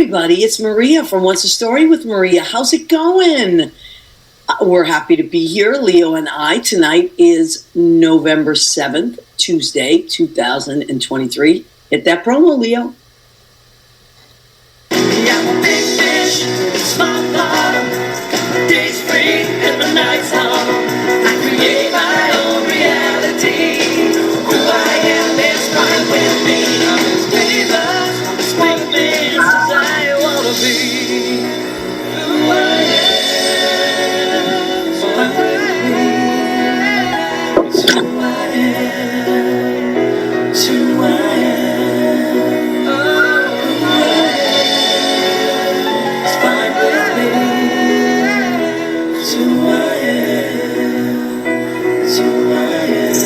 everybody, it's Maria from What's the Story with Maria. How's it going? We're happy to be here, Leo and I. Tonight is November 7th, Tuesday, 2023. Hit that promo, Leo. I'm a big fish, small pond, day's free and the night's long. I create my own reality. Who I am is fine with me. It's what it means I wanna be. Who I am is fine with me. It's who I am. It's who I am. Oh, who I am. It's fine with me. It's who I am. It's who I am.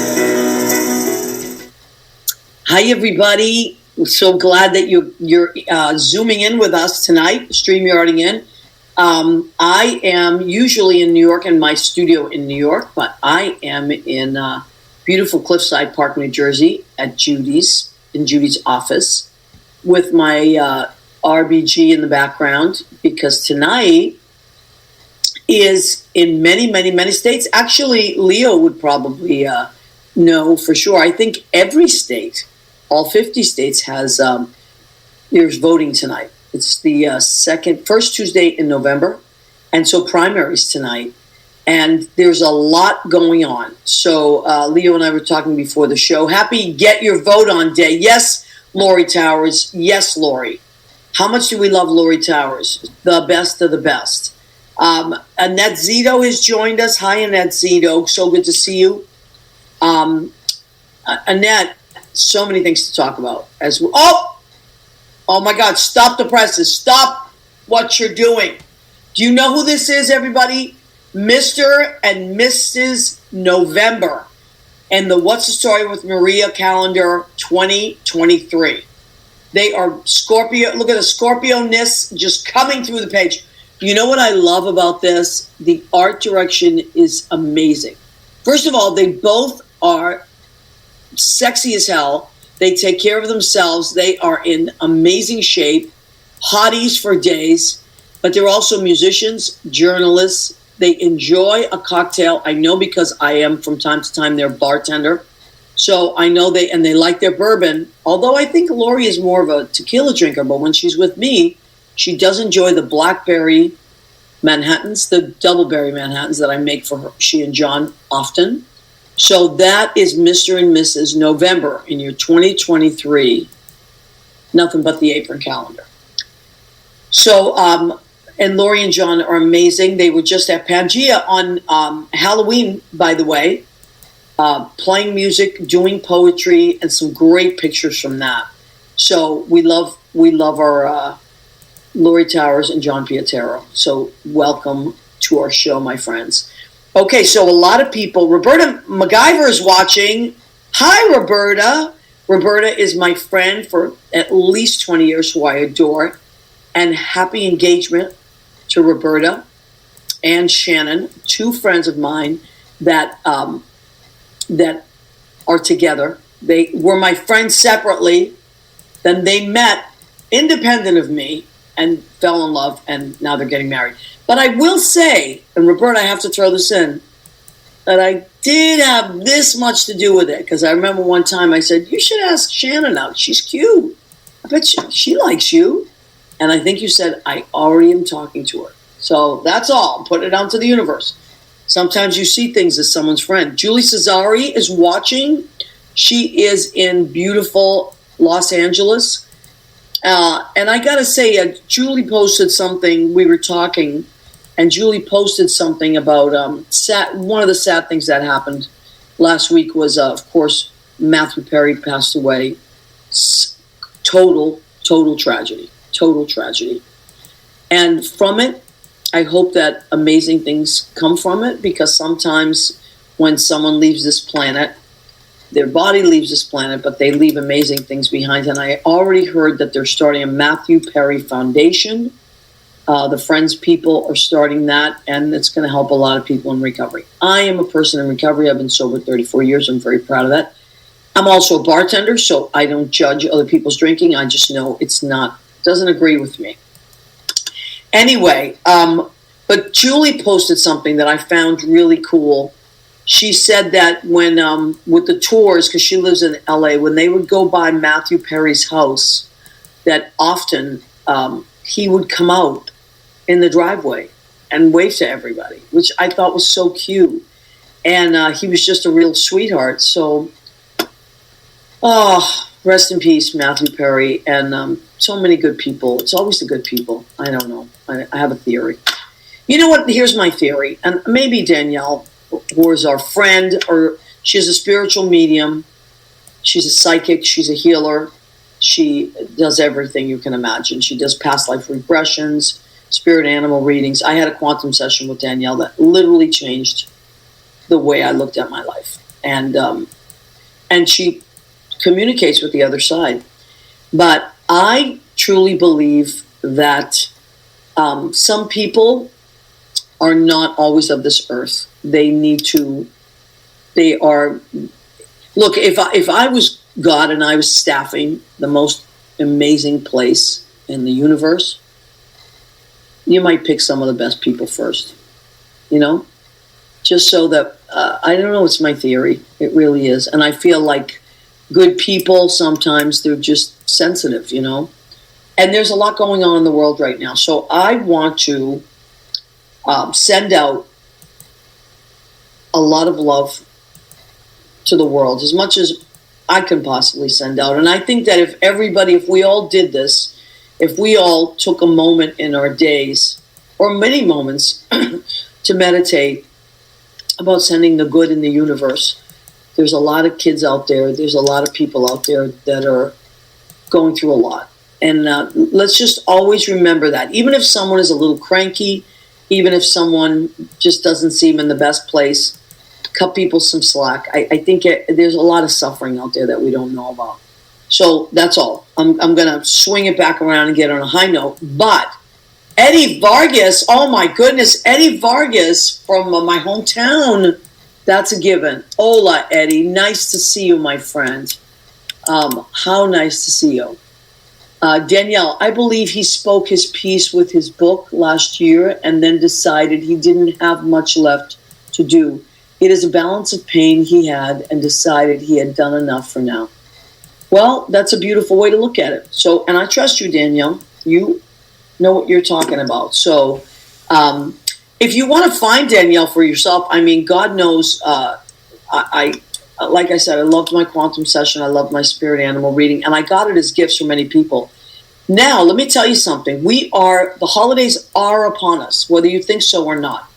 Hi, everybody. We're so glad that you're zooming in with us tonight, StreamYarding in. I am usually in New York in my studio in New York, but I am in beautiful Cliffside Park, New Jersey at Judy's office with my RBG in the background, because tonight is in many, many, many states. Actually, Leo would probably know for sure. I think every state, all 50 states, has there's voting tonight. It's the first Tuesday in November, and so primaries tonight, and there's a lot going on. So Leo and I were talking before the show. Happy Get Your Vote On Day. Yes, Lori Towers. Yes, Lori. How much do we love Lori Towers? The best of the best. Annette Zito has joined us. Hi, Annette Zito. So good to see you. Annette, so many things to talk about. Oh my God, stop the presses. Stop what you're doing. Do you know who this is, everybody? Mr. and Mrs. November and the What's the Story with Maria calendar 2023. They are Scorpio. Look at the Scorpio-ness just coming through the page. You know what I love about this? The art direction is amazing. First of all, they both are sexy as hell. They take care of themselves. They are in amazing shape, hotties for days, but they're also musicians, journalists. They enjoy a cocktail. I know because I am from time to time their bartender. So I know they like their bourbon. Although I think Lori is more of a tequila drinker, but when she's with me, she does enjoy the blackberry Manhattans, the doubleberry Manhattans that I make for her, she and John often. So that is Mr. and Mrs. November in your 2023, nothing but the apron calendar. So, and Lori and John are amazing. They were just at Pangea on Halloween, by the way, playing music, doing poetry, and some great pictures from that. So we love our Lori Towers and John Pietero. So welcome to our show, my friends. Okay, so a lot of people, Roberta MacGyver is watching. Hi, Roberta. Roberta is my friend for at least 20 years, who I adore. And happy engagement to Roberta and Shannon, two friends of mine that are together. They were my friends separately. Then they met independent of me and fell in love, and now they're getting married. But I will say, and Roberta, I have to throw this in, that I did have this much to do with it, because I remember one time I said, you should ask Shannon out. She's cute. I bet she likes you. And I think you said, I already am talking to her. So that's all. Put it out to the universe. Sometimes you see things as someone's friend. Julie Cesari is watching. She is in beautiful Los Angeles. And I got to say, Julie posted something. We were talking, and Julie posted something about one of the sad things that happened last week was, of course, Matthew Perry passed away. Total tragedy. Total tragedy. And from it, I hope that amazing things come from it, because sometimes when someone leaves this planet, their body leaves this planet, but they leave amazing things behind. And I already heard that they're starting a Matthew Perry Foundation. The Friends people are starting that, and it's going to help a lot of people in recovery. I am a person in recovery. I've been sober 34 years. I'm very proud of that. I'm also a bartender, so I don't judge other people's drinking. I just know doesn't agree with me. Anyway, but Julie posted something that I found really cool. She said that when with the tours, because she lives in LA, when they would go by Matthew Perry's house, that often he would come out in the driveway and wave to everybody, which I thought was so cute. And he was just a real sweetheart. So, rest in peace, Matthew Perry. And so many good people. It's always the good people. I don't know. I have a theory. You know what? Here's my theory. And maybe Danielle, who is our friend, or she's a spiritual medium. She's a psychic. She's a healer. She does everything you can imagine. She does past life regressions, spirit animal readings. I had a quantum session with Danielle that literally changed the way I looked at my life. And she communicates with the other side. But I truly believe that some people are not always of this earth. Look, if I was God and I was staffing the most amazing place in the universe, you might pick some of the best people first, just so that, I don't know, it's my theory. It really is. And I feel like good people, sometimes they're just sensitive, and there's a lot going on in the world right now. So I want to send out a lot of love to the world, as much as I can possibly send out. And I think that if we all did this, if we all took a moment in our days, or many moments, to meditate about sending the good in the universe. There's a lot of kids out there. There's a lot of people out there that are going through a lot. And let's just always remember that. Even if someone is a little cranky, even if someone just doesn't seem in the best place, cut people some slack. I think there's a lot of suffering out there that we don't know about. So that's all. I'm going to swing it back around and get on a high note. But Eddie Vargas, oh my goodness, Eddie Vargas from my hometown, that's a given. Hola, Eddie. Nice to see you, my friend. How nice to see you. Danielle, I believe he spoke his piece with his book last year and then decided he didn't have much left to do. It is a balance of pain he had and decided he had done enough for now. Well, that's a beautiful way to look at it. So, and I trust you, Danielle. You know what you're talking about. So, if you want to find Danielle for yourself, I mean, God knows, I like I said, I loved my quantum session. I loved my spirit animal reading, and I got it as gifts for many people. Now, let me tell you something. The holidays are upon us, whether you think so or not.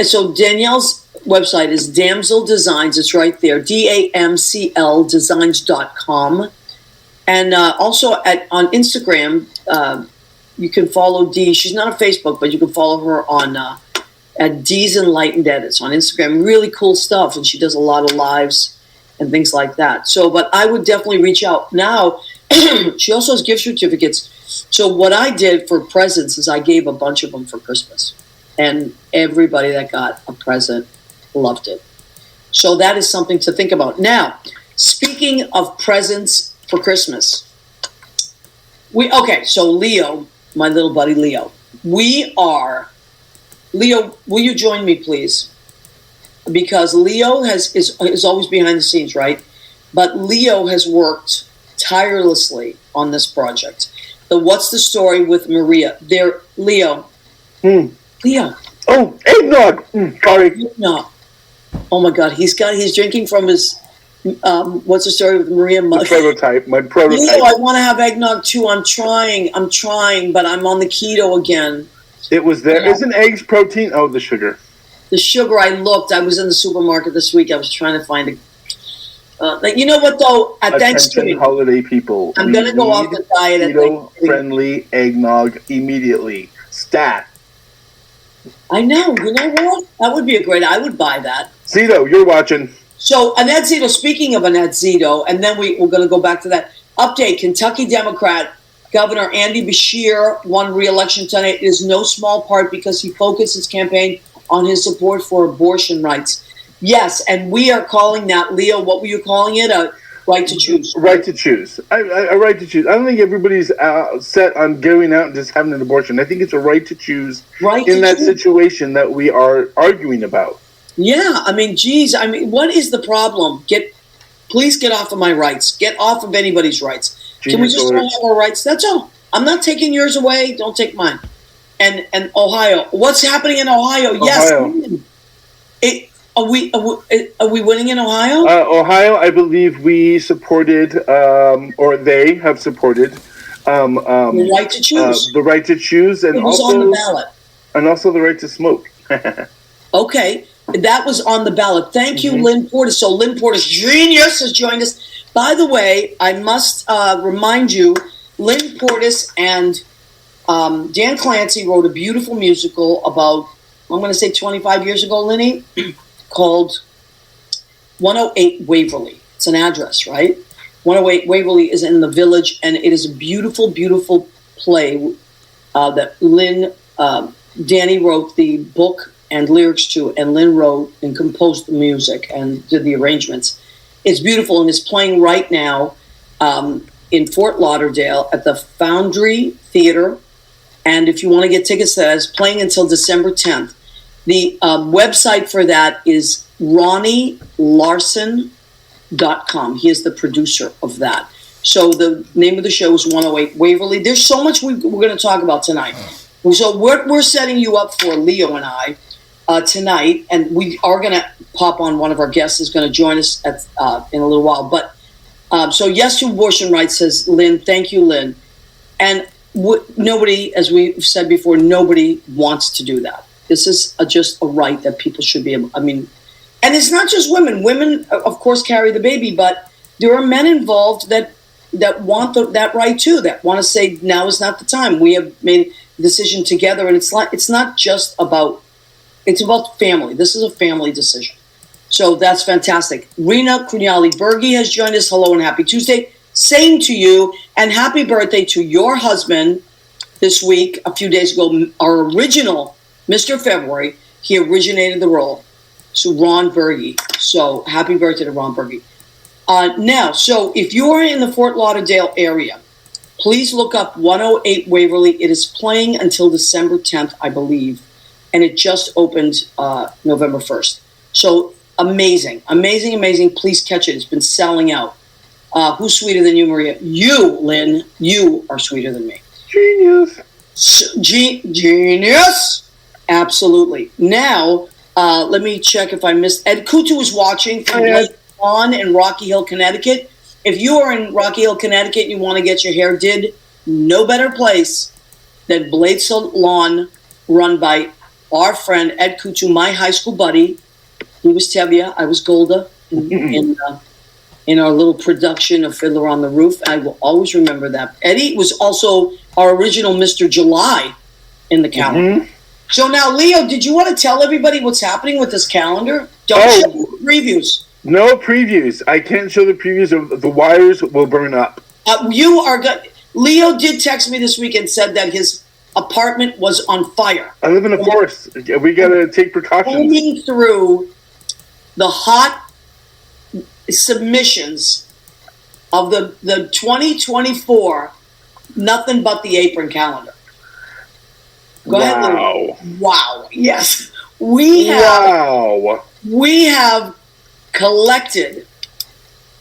So Danielle's website is Damsel Designs. It's right there, DAMCL Designs.com. And also on Instagram, you can follow Dee. She's not on Facebook, but you can follow her on at Dee's Enlightened Edits on Instagram. Really cool stuff, and she does a lot of lives and things like that. So, but I would definitely reach out. Now, she also has gift certificates. So what I did for presents is I gave a bunch of them for Christmas, and everybody that got a present loved it. So that is something to think about. Now, speaking of presents for Christmas, so Leo, my little buddy Leo, Leo, will you join me, please? Because Leo is always behind the scenes, right? But Leo has worked tirelessly on this project. The What's the Story with Maria? Leo. Leo. Oh, eggnog. Sorry. No. Oh my God, he's drinking from his What's the Story with Maria mug. My prototype. Leo, I want to have eggnog too. I'm trying, but I'm on the keto again. It was there. Isn't eggs protein? Oh, the sugar. The sugar, I was in the supermarket this week. I was trying to find you know what, though? At Thanksgiving, holiday people, I'm going to go off the diet at Thanksgiving. Friendly eggnog immediately. Stat. I know. You know what? That would be I would buy that. Zito, you're watching. So, Annette Zito, speaking of Annette Zito, and then we're going to go back to that. Update, Kentucky Democrat Governor Andy Beshear won re-election tonight. It is no small part because he focused his campaign on his support for abortion rights. Yes, and we are calling that, Leo, what were you calling it? Right to choose. Right to choose. A right to choose. I don't think everybody's set on going out and just having an abortion. I think it's a right to choose in that situation that we are arguing about. Yeah, I mean, geez, I mean, what is the problem? Please get off of my rights. Get off of anybody's rights. Can we just all have our rights? That's all. I'm not taking yours away. Don't take mine. And Ohio, what's happening in Ohio? Yes. Are we winning in Ohio? Ohio, I believe we supported, or they have supported, the right to choose. The right to choose, and it was also on the ballot, and also the right to smoke. Okay, that was on the ballot. Thank you, Lynn Portis. So Lynn Portis, genius, has joined us. By the way, I must remind you, Lynn Portis and Dan Clancy wrote a beautiful musical about, I'm going to say 25 years ago, Linny, called 108 Waverly. It's an address, right? 108 Waverly is in the Village, and it is a beautiful, beautiful play that Danny wrote the book and lyrics to, and Lynn wrote and composed the music and did the arrangements. It's beautiful, and it's playing right now in Fort Lauderdale at the Foundry Theater. And if you want to get tickets to that, it's playing until December 10th. The website for that is RonnieLarson.com. He is the producer of that. So the name of the show is 108 Waverly. There's so much we're going to talk about tonight. So what we're setting you up for, Leo and I, tonight, and we are going to pop on, one of our guests is going to join us in a little while. But so yes to abortion rights, says Lynn. Thank you, Lynn. And nobody, as we've said before, nobody wants to do that. This is just a right that people should be able, I mean, and it's not just women. Women, of course, carry the baby, but there are men involved that want that right too, that want to say now is not the time. We have made a decision together, and it's not just about, it's about family. This is a family decision. So that's fantastic. Rena Krunyali-Berge has joined us. Hello and happy Tuesday. Same to you, and happy birthday to your husband this week, a few days ago, our original Mr. February. He originated the role. So Ron Berge. So happy birthday to Ron Berge. Now, so if you're in the Fort Lauderdale area, please look up 108 Waverly. It is playing until December 10th, I believe, and it just opened November 1st. So amazing, amazing, amazing. Please catch it. It's been selling out. Who's sweeter than you, Maria? You, Lynn. You are sweeter than me. Genius. Genius. Absolutely. Now, let me check if I missed. Ed Kutu is watching from Bethany Vahn in Rocky Hill, Connecticut. If you are in Rocky Hill, Connecticut, and you want to get your hair did, no better place than Blade Salon, run by our friend Ed Kutu, my high school buddy. He was Tevye, I was Golda in our little production of Fiddler on the Roof. I will always remember that. Eddie was also our original Mr. July in the calendar. So now, Leo, did you want to tell everybody what's happening with this calendar? Don't show the previews. No previews. I can't show the previews of The Wires Will Burn Up. You are good. Leo did text me this week and said that his apartment was on fire. I live in the forest. We got to take precautions. Combing through the hot submissions of the 2024 Nothing But the Apron calendar. Go ahead, Lou. Wow. Yes. We have collected.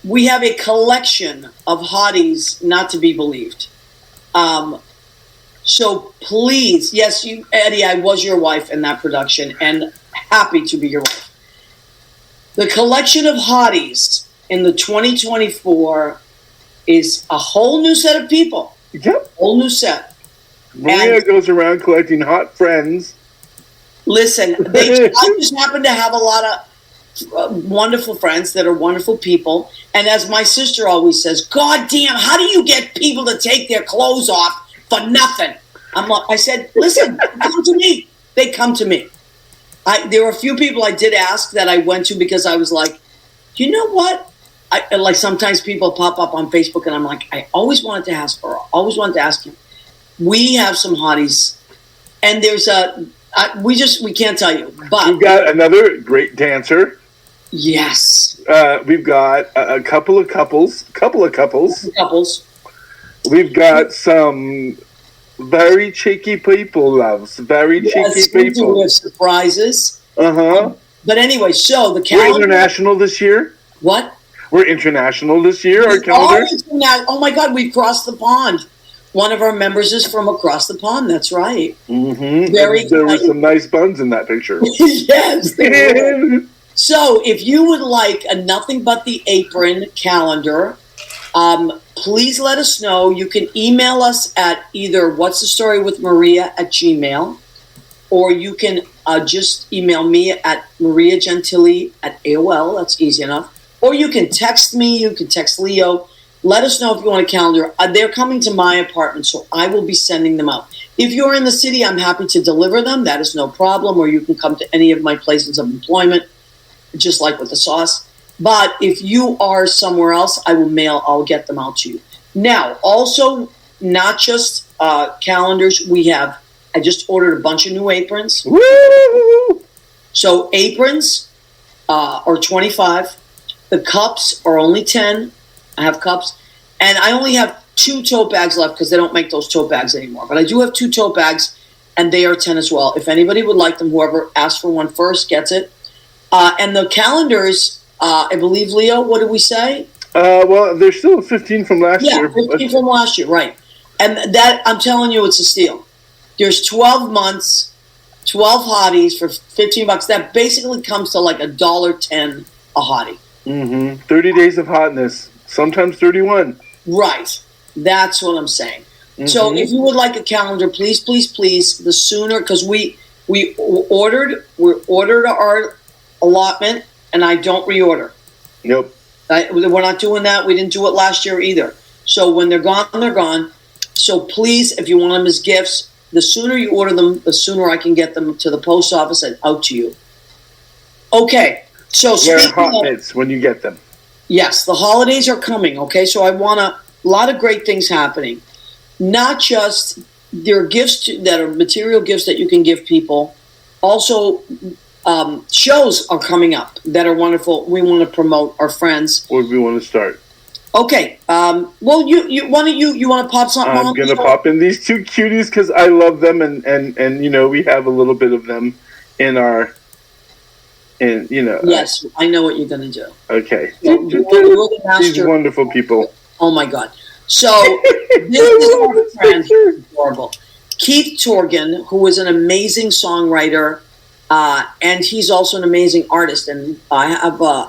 We have a collection of hotties not to be believed. So please, yes, you, Eddie, I was your wife in that production and happy to be your wife. The collection of hotties in the 2024 is a whole new set of people. Yep. Whole new set. Maria goes around collecting hot friends. Listen, I just happen to have a lot of wonderful friends that are wonderful people. And as my sister always says, God damn, how do you get people to take their clothes off for nothing? I said, listen, come to me. They come to me. There were a few people I did ask that I went to because I was like, you know what? Like sometimes people pop up on Facebook and I'm like, I always wanted to ask her. Always wanted to ask him. We have some hotties, and there's we can't tell you. But we've got another great dancer. Yes, we've got a couple of couples. Couples. We've got some very cheeky people, loves. Very cheeky people. We have surprises. Uh-huh. But anyway, so the calendar. We're international this year. What? We're international this year, our calendar. Oh my God, we've crossed the pond. One of our members is from across the pond. That's right. Mm-hmm. There were some nice buns in that picture. Yes. So if you would like a Nothing But the Apron calendar, please let us know. You can email us at either what'sthestorywithmaria@gmail.com, or you can just email me at mariagentili@AOL. That's easy enough. Or you can text me. You can text Leo. Let us know if you want a calendar. They're coming to my apartment, so I will be sending them out. If you're in the city, I'm happy to deliver them. That is no problem. Or you can come to any of my places of employment, just like with the sauce. But if you are somewhere else, I'll get them out to you. Now, also, not just calendars. I just ordered a bunch of new aprons. Woo! So aprons are $25. The cups are only $10. I have cups. And I only have 2 tote bags left because they don't make those tote bags anymore. But I do have 2 tote bags, and they are $10 as well. If anybody would like them, whoever asks for one first gets it. And the calendars, I believe, Leo, what did we say? Well, there's still 15 from last year. Yeah, 15 from last year, right. And that, I'm telling you, it's a steal. There's 12 months, 12 hotties for $15. That basically comes to like $1.10 a hottie. Mm-hmm. 30 days of hotness. Sometimes 31. Right. That's what I'm saying. Mm-hmm. So if you would like a calendar, please, please, please, the sooner, because we ordered our allotment, and I don't reorder. Nope. We're not doing that. We didn't do it last year either. So when they're gone, they're gone. So please, if you want them as gifts, the sooner you order them, the sooner I can get them to the post office and out to you. Okay. So wear hot mitts when you get them. Yes, the holidays are coming. Okay, so I want a lot of great things happening. Not just there are gifts that are material gifts that you can give people. Also, shows are coming up that are wonderful. We want to promote our friends. Where do we want to start? Okay. Well, you want to pop something? I'm gonna pop in these 2 cuties because I love them, and we have a little bit of them in our. And yes, I know what you're going to do. Okay. So, these wonderful people. Oh my God. So this is our friend, adorable, Keith Torgan, who is an amazing songwriter, and he's also an amazing artist. And I have a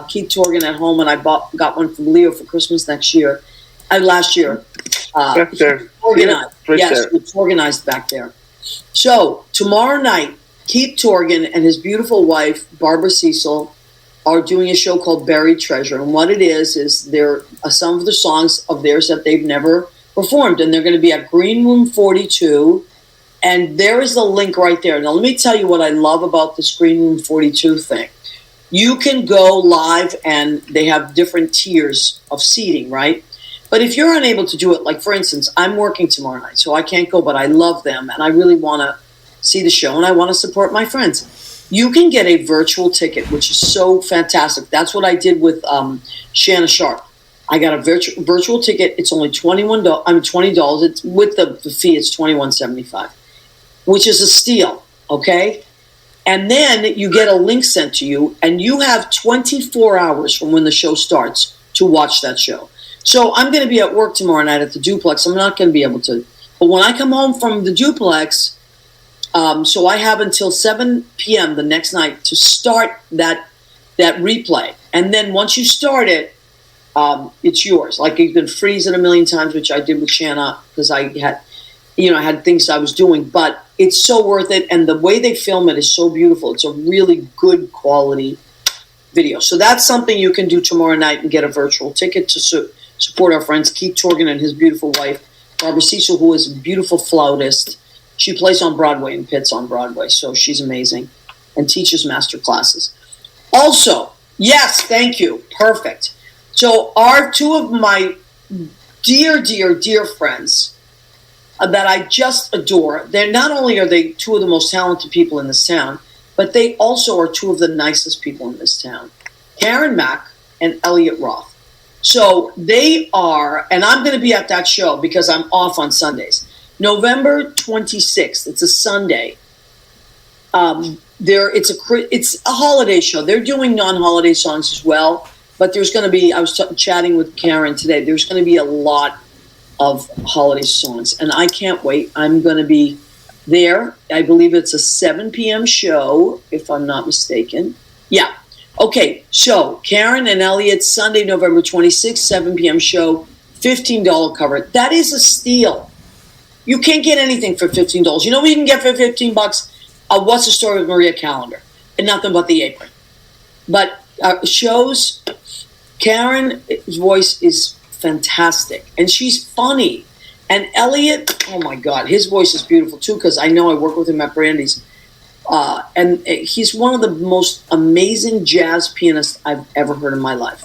Keith Torgan at home, and I got one from Leo for Christmas last year. Back there. Organized. Right yes, there. it's organized back there. So tomorrow night, Keith Torgan and his beautiful wife, Barbara Cecil, are doing a show called Buried Treasure. And what it is they're some of the songs of theirs that they've never performed. And they're going to be at Green Room 42. And there is the link right there. Now, let me tell you what I love about this Green Room 42 thing. You can go live, and they have different tiers of seating, right? But if you're unable to do it, like, for instance, I'm working tomorrow night, so I can't go, but I love them, and I really want to see the show, and I want to support my friends. You can get a virtual ticket, which is so fantastic. That's what I did with Shanna Sharp. I got a virtual ticket. It's only $20. It's with the fee. It's $21.75, which is a steal. Okay, and then you get a link sent to you, and you have 24 hours from when the show starts to watch that show. So I'm going to be at work tomorrow night at the duplex. I'm not going to be able to, but when I come home from the duplex. So I have until 7 p.m. the next night to start that replay. And then once you start it, it's yours. Like, you can freeze it a million times, which I did with Shanna because I had things I was doing. But it's so worth it. And the way they film it is so beautiful. It's a really good quality video. So that's something you can do tomorrow night and get a virtual ticket to support our friends Keith Torgan and his beautiful wife, Barbara Cecil, who is a beautiful flautist. She plays on Broadway and Pitts on Broadway, so she's amazing and teaches master classes. Also, yes, thank you. Perfect. So our 2 of my dear, dear, dear friends that I just adore, not only are they 2 of the most talented people in this town, but they also are 2 of the nicest people in this town. Karen Mack and Elliot Roth. So they are, and I'm going to be at that show because I'm off on Sundays. November 26th. It's a Sunday. It's a holiday show. They're doing non-holiday songs as well, but there's going to be. I was chatting with Karen today. There's going to be a lot of holiday songs, and I can't wait. I'm going to be there. I believe it's a 7 p.m. show, if I'm not mistaken. Yeah. Okay. So Karen and Elliot, Sunday, November 26th, 7 p.m. show, $15 cover. That is a steal. You can't get anything for $15. You know what you can get for $15? What's the Story with Maria Callender? And nothing but the apron. But shows, Karen's voice is fantastic. And she's funny. And Elliot, oh my God, his voice is beautiful too, because I know I work with him at Brandy's. And he's one of the most amazing jazz pianists I've ever heard in my life.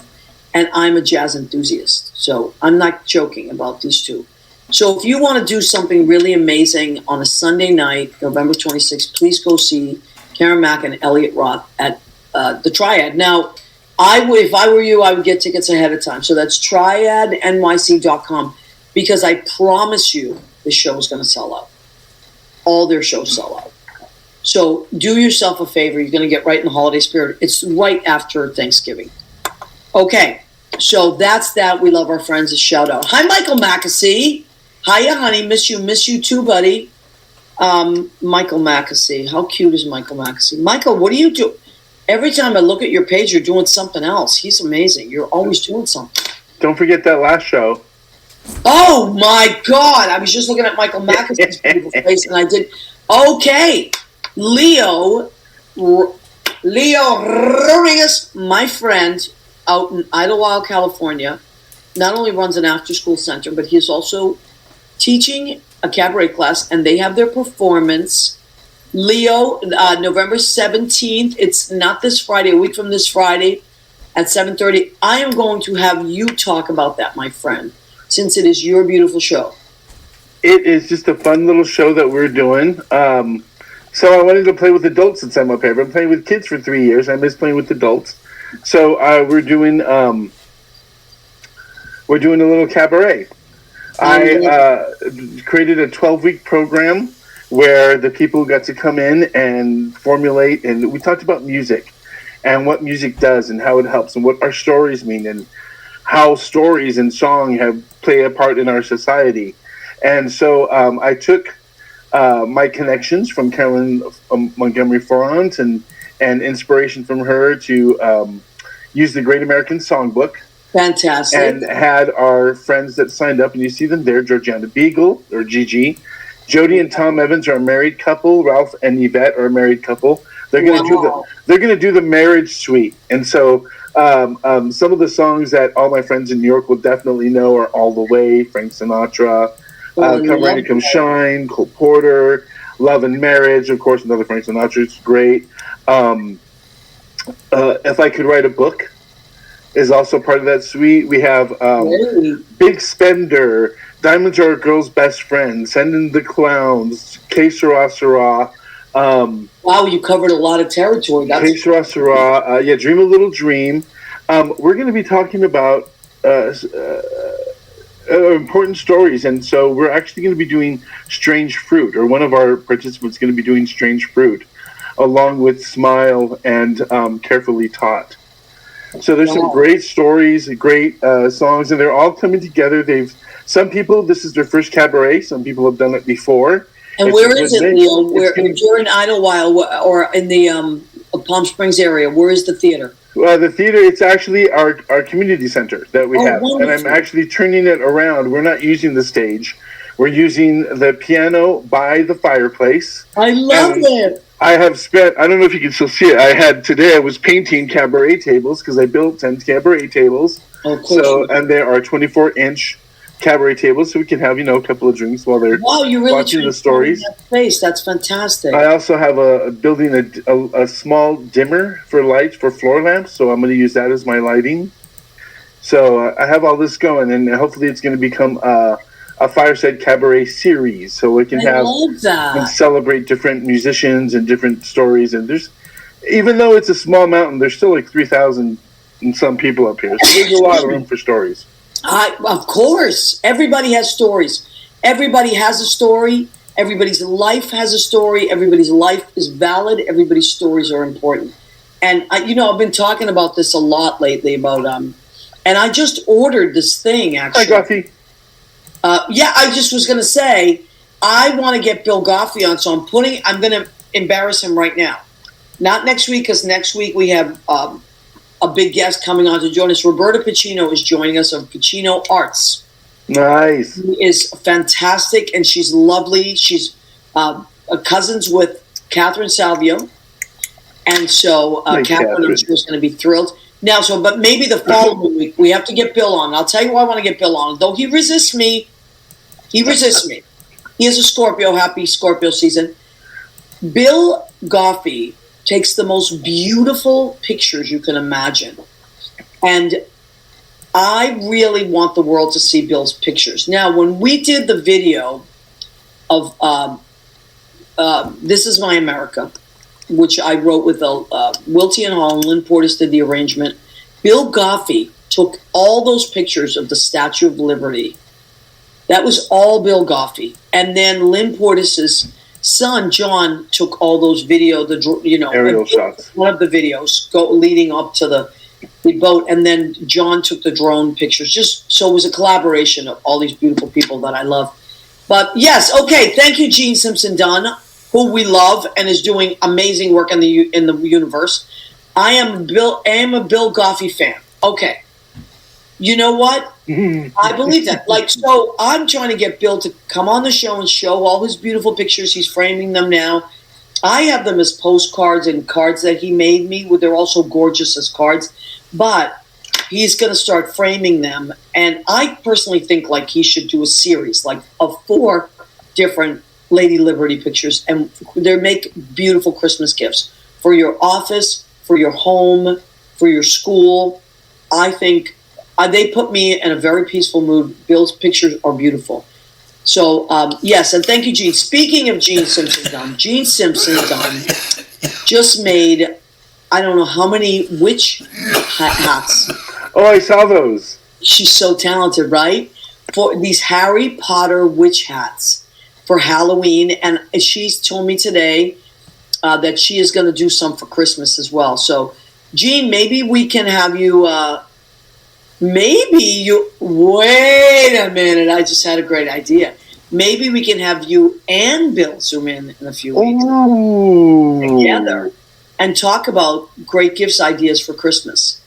And I'm a jazz enthusiast. So I'm not joking about these two. So if you want to do something really amazing on a Sunday night, November 26th, please go see Karen Mack and Elliot Roth at the Triad. Now, if I were you, I would get tickets ahead of time. So that's triadnyc.com, because I promise you the show is going to sell out. All their shows sell out. So do yourself a favor. You're going to get right in the holiday spirit. It's right after Thanksgiving. Okay, so that's that. We love our friends. A shout out. Hi, Michael Mackesy. Hiya, honey. Miss you too, buddy. Michael Mackesy. How cute is Michael Mackesy? Michael, what do you do? Every time I look at your page, you're doing something else. He's amazing. You're always doing something. Don't forget that last show. Oh, my God. I was just looking at Michael Mackesy's beautiful face, and I did. Okay. Leo Rodriguez, my friend, out in Idlewild, California, not only runs an after-school center, but he's also teaching a cabaret class, and they have their performance. Leo, November 17th. It's not this Friday, a week from this Friday at 7:30. I am going to have you talk about that, my friend, since it is your beautiful show. It is just a fun little show that we're doing. So I wanted to play with adults since I'm up here. I've been playing with kids for 3 years. I miss playing with adults. So we're doing a little cabaret. I created a 12-week program where the people got to come in and formulate, and we talked about music and what music does and how it helps and what our stories mean and how stories and song play a part in our society. And so I took my connections from Carolyn Montgomery Forant and inspiration from her to use the Great American Songbook. Fantastic. And had our friends that signed up, and you see them there, Georgiana Beagle, or Gigi. Jody and Tom Evans are a married couple. Ralph and Yvette are a married couple. They're going to do the marriage suite. And so some of the songs that all my friends in New York will definitely know are All the Way, Frank Sinatra, Come Rain, Come Shine, Cole Porter, Love and Marriage, of course, another Frank Sinatra. It's great. If I Could Write a Book is also part of that suite. We have Big Spender, Diamonds Are a Girl's Best Friend, Send in the Clowns, Que Sera Sera. Wow, you covered a lot of territory. Que Sera Sera. Dream a Little Dream. We're going to be talking about important stories, and so we're actually going to be doing Strange Fruit, or one of our participants is going to be doing Strange Fruit, along with Smile and Carefully Taught. So there's some great stories, great songs, and they're all coming together. Some people, this is their first cabaret. Some people have done it before. And where is it, Leo? If you're in Idlewild or in the Palm Springs area, where is the theater? The theater, it's actually our community center that we have. Wonderful. And I'm actually turning it around. We're not using the stage. We're using the piano by the fireplace. I love it. I have spent, I don't know if you can still see it. I was painting cabaret tables because I built 10 cabaret tables. And there are 24-inch cabaret tables, so we can have, a couple of drinks while they're watching the stories. That's fantastic. I also have building a small dimmer for lights for floor lamps, so I'm going to use that as my lighting. So I have all this going, and hopefully it's going to become a Fireside Cabaret series, so we can and celebrate different musicians and different stories. And even though it's a small mountain, there's still like 3,000 some people up here. So there's a lot of room for stories. Of course, everybody has stories. Everybody has a story. Everybody's life has a story. Everybody's life is valid. Everybody's stories are important. And I've been talking about this a lot lately about and I just ordered this thing actually. Hi, Goffy. I just was going to say I want to get Bill Goffey on, so I'm going to embarrass him right now. Not next week, because next week we have a big guest coming on to join us. Roberta Pacino is joining us of Pacino Arts. Nice. She is fantastic, and she's lovely. She's cousins with Catherine Salvio. And so Catherine, I'm sure, is going to be thrilled. Now, but maybe the following week, we have to get Bill on. I'll tell you why I want to get Bill on. Though he resists me. He is a Scorpio. Happy Scorpio season. Bill Goffey takes the most beautiful pictures you can imagine. And I really want the world to see Bill's pictures. Now, when we did the video of This Is My America, which I wrote with Wiltie and Hall, and Lynn Portis did the arrangement, Bill Goffey took all those pictures of the Statue of Liberty. That was all Bill Goffey. And then Lynn Portis's son, John, took all those aerial shots. One of the videos leading up to the boat. And then John took the drone pictures. Just so it was a collaboration of all these beautiful people that I love. But yes, okay. Thank you, Gene Simpson-Dunn, who we love and is doing amazing work in the universe. I am a Bill Goffey fan. Okay. You know what? I believe that. So I'm trying to get Bill to come on the show and show all his beautiful pictures. He's framing them now. I have them as postcards and cards that he made me. They're also gorgeous as cards. But he's going to start framing them. And I personally think he should do a series of 4 different Lady Liberty pictures. And they make beautiful Christmas gifts for your office, for your home, for your school. I think they put me in a very peaceful mood. Bill's pictures are beautiful. So, yes, and thank you, Gene. Speaking of Gene Simpson-Dunn, Gene Simpson-Dunn just made, I don't know how many witch hats. Oh, I saw those. She's so talented, right? For these Harry Potter witch hats for Halloween. And she's told me today that she is going to do some for Christmas as well. So, Gene, maybe we can have you... wait a minute, I just had a great idea. Maybe we can have you and Bill zoom in a few weeks together and talk about great gifts ideas for Christmas.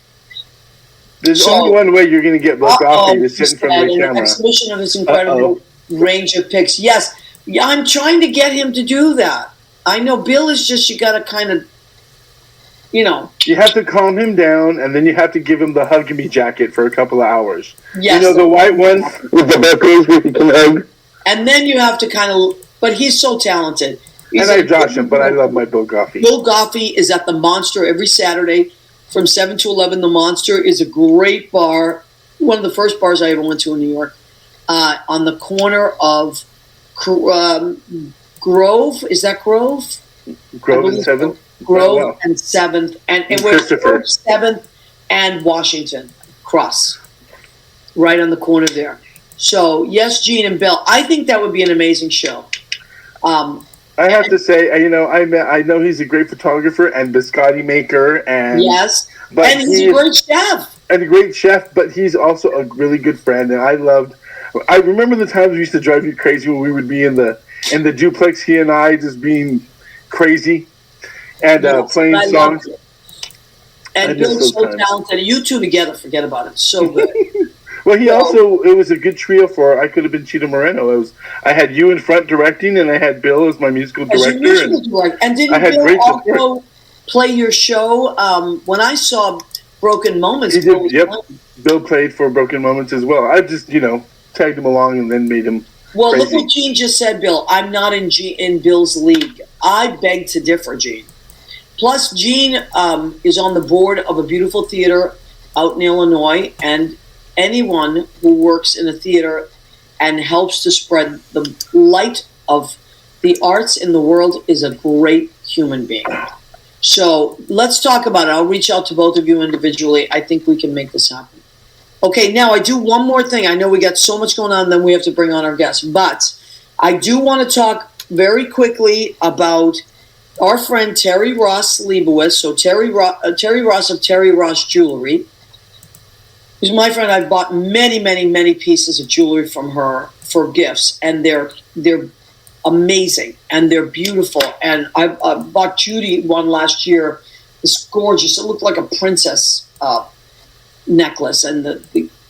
There's only one way you're going to get Bill Goffey to sit in front of the camera. An exhibition of his incredible range of picks. Yes, I'm trying to get him to do that. I know Bill is just, you got to kind of, You have to calm him down, and then you have to give him the hug me jacket for a couple of hours. Yes. The white ones with the buckles where you can hug. And then you have to but he's so talented. I josh him, but I love my Bill Goffey. Bill Goffey is at the Monster every Saturday from 7 to 11. The Monster is a great bar, one of the first bars I ever went to in New York, on the corner of Grove. Is that Grove? Grove and 7th? Grove and 7th. And we're 7th and Washington Cross. Right on the corner there. So, yes, Gene and Bill, I think that would be an amazing show. I have to say, I know he's a great photographer and biscotti maker, and yes, and he's a great chef. And a great chef, but he's also a really good friend. And I remember the times we used to drive you crazy when we would be in the duplex, he and I just being crazy and playing songs. And Bill's so talented. You two together, forget about it. So good. Well, it was a good trio for I Could Have Been Cheetah Moreno. I had you in front directing, and I had Bill as my musical director. And didn't Bill also play your show? When I saw Broken Moments, he did. Yep, Bill played for Broken Moments as well. I just tagged him along and then made him. Well, crazy. Look what Gene just said, Bill. I'm not in Bill's league. I beg to differ, Gene. Plus, Gene is on the board of a beautiful theater out in Illinois, and anyone who works in a theater and helps to spread the light of the arts in the world is a great human being. So let's talk about it. I'll reach out to both of you individually. I think we can make this happen. Okay, now I do one more thing. I know we got so much going on, then we have to bring on our guests. But I do want to talk very quickly about our friend Terry Ross Leibowitz. So Terry Ross of Terry Ross Jewelry. She's my friend. I've bought many, many, many pieces of jewelry from her for gifts, and they're amazing and they're beautiful. And I bought Judy one last year. It's gorgeous. It looked like a princess necklace. And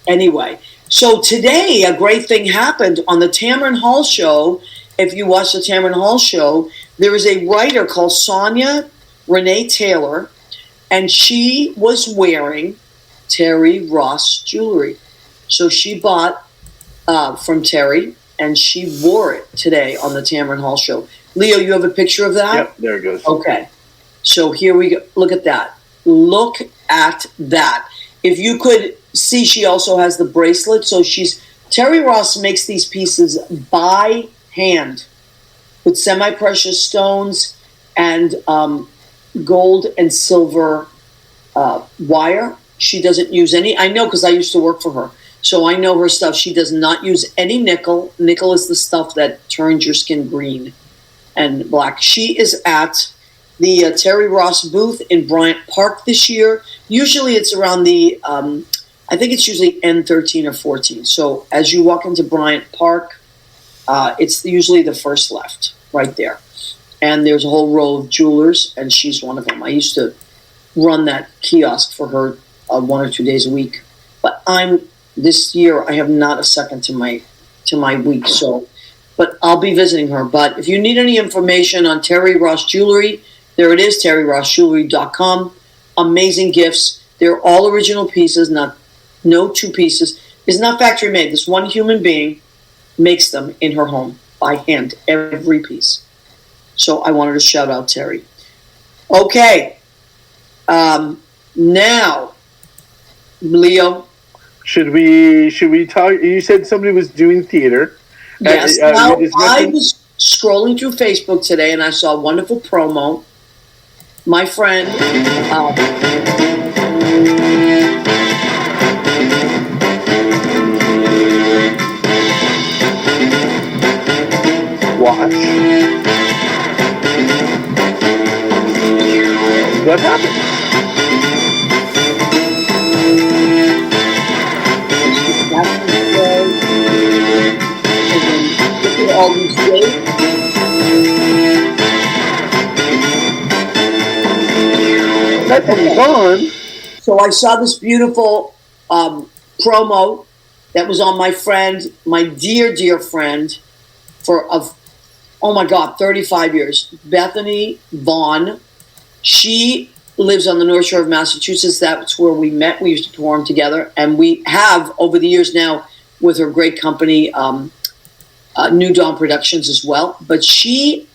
anyway, so today a great thing happened on the Tamron Hall show. If you watch the Tamron Hall show, there is a writer called Sonia Renee Taylor, and she was wearing Terry Ross jewelry. So she bought from Terry, and she wore it today on the Tamron Hall show. Leo, you have a picture of that? Yep, there it goes. Okay. So here we go. Look at that. Look at that. If you could see, she also has the bracelet. So Terry Ross makes these pieces by hand with semi-precious stones and gold and silver wire. She doesn't use any. I know because I used to work for her. So I know her stuff. She does not use any nickel. Nickel is the stuff that turns your skin green and black. She is at the Terry Ross booth in Bryant Park this year. Usually it's around I think it's usually N13 or 14. So as you walk into Bryant Park, it's usually the first left right there. And there's a whole row of jewelers, and she's one of them. I used to run that kiosk for her 1 or 2 days a week. But this year I have not a second to my week. So, but I'll be visiting her. But if you need any information on Terry Ross Jewelry, there it is, terryrossjewelry.com. Amazing gifts. They're all original pieces, no two pieces. It's not factory made. This one human being makes them in her home by hand, every piece. So I wanted to shout out Terry. Okay. Now, Leo. Should we talk? You said somebody was doing theater. Yes. Now, I was scrolling through Facebook today and I saw a wonderful promo. My friend, watch. What happened? look at all these dates. Bethany Vahn. So I saw this beautiful promo that was on my dear, dear friend oh my God, 35 years. Bethany Vahn. She lives on the North Shore of Massachusetts. That's where we met. We used to perform together. And we have, over the years now, with her great company, New Dawn Productions as well. But she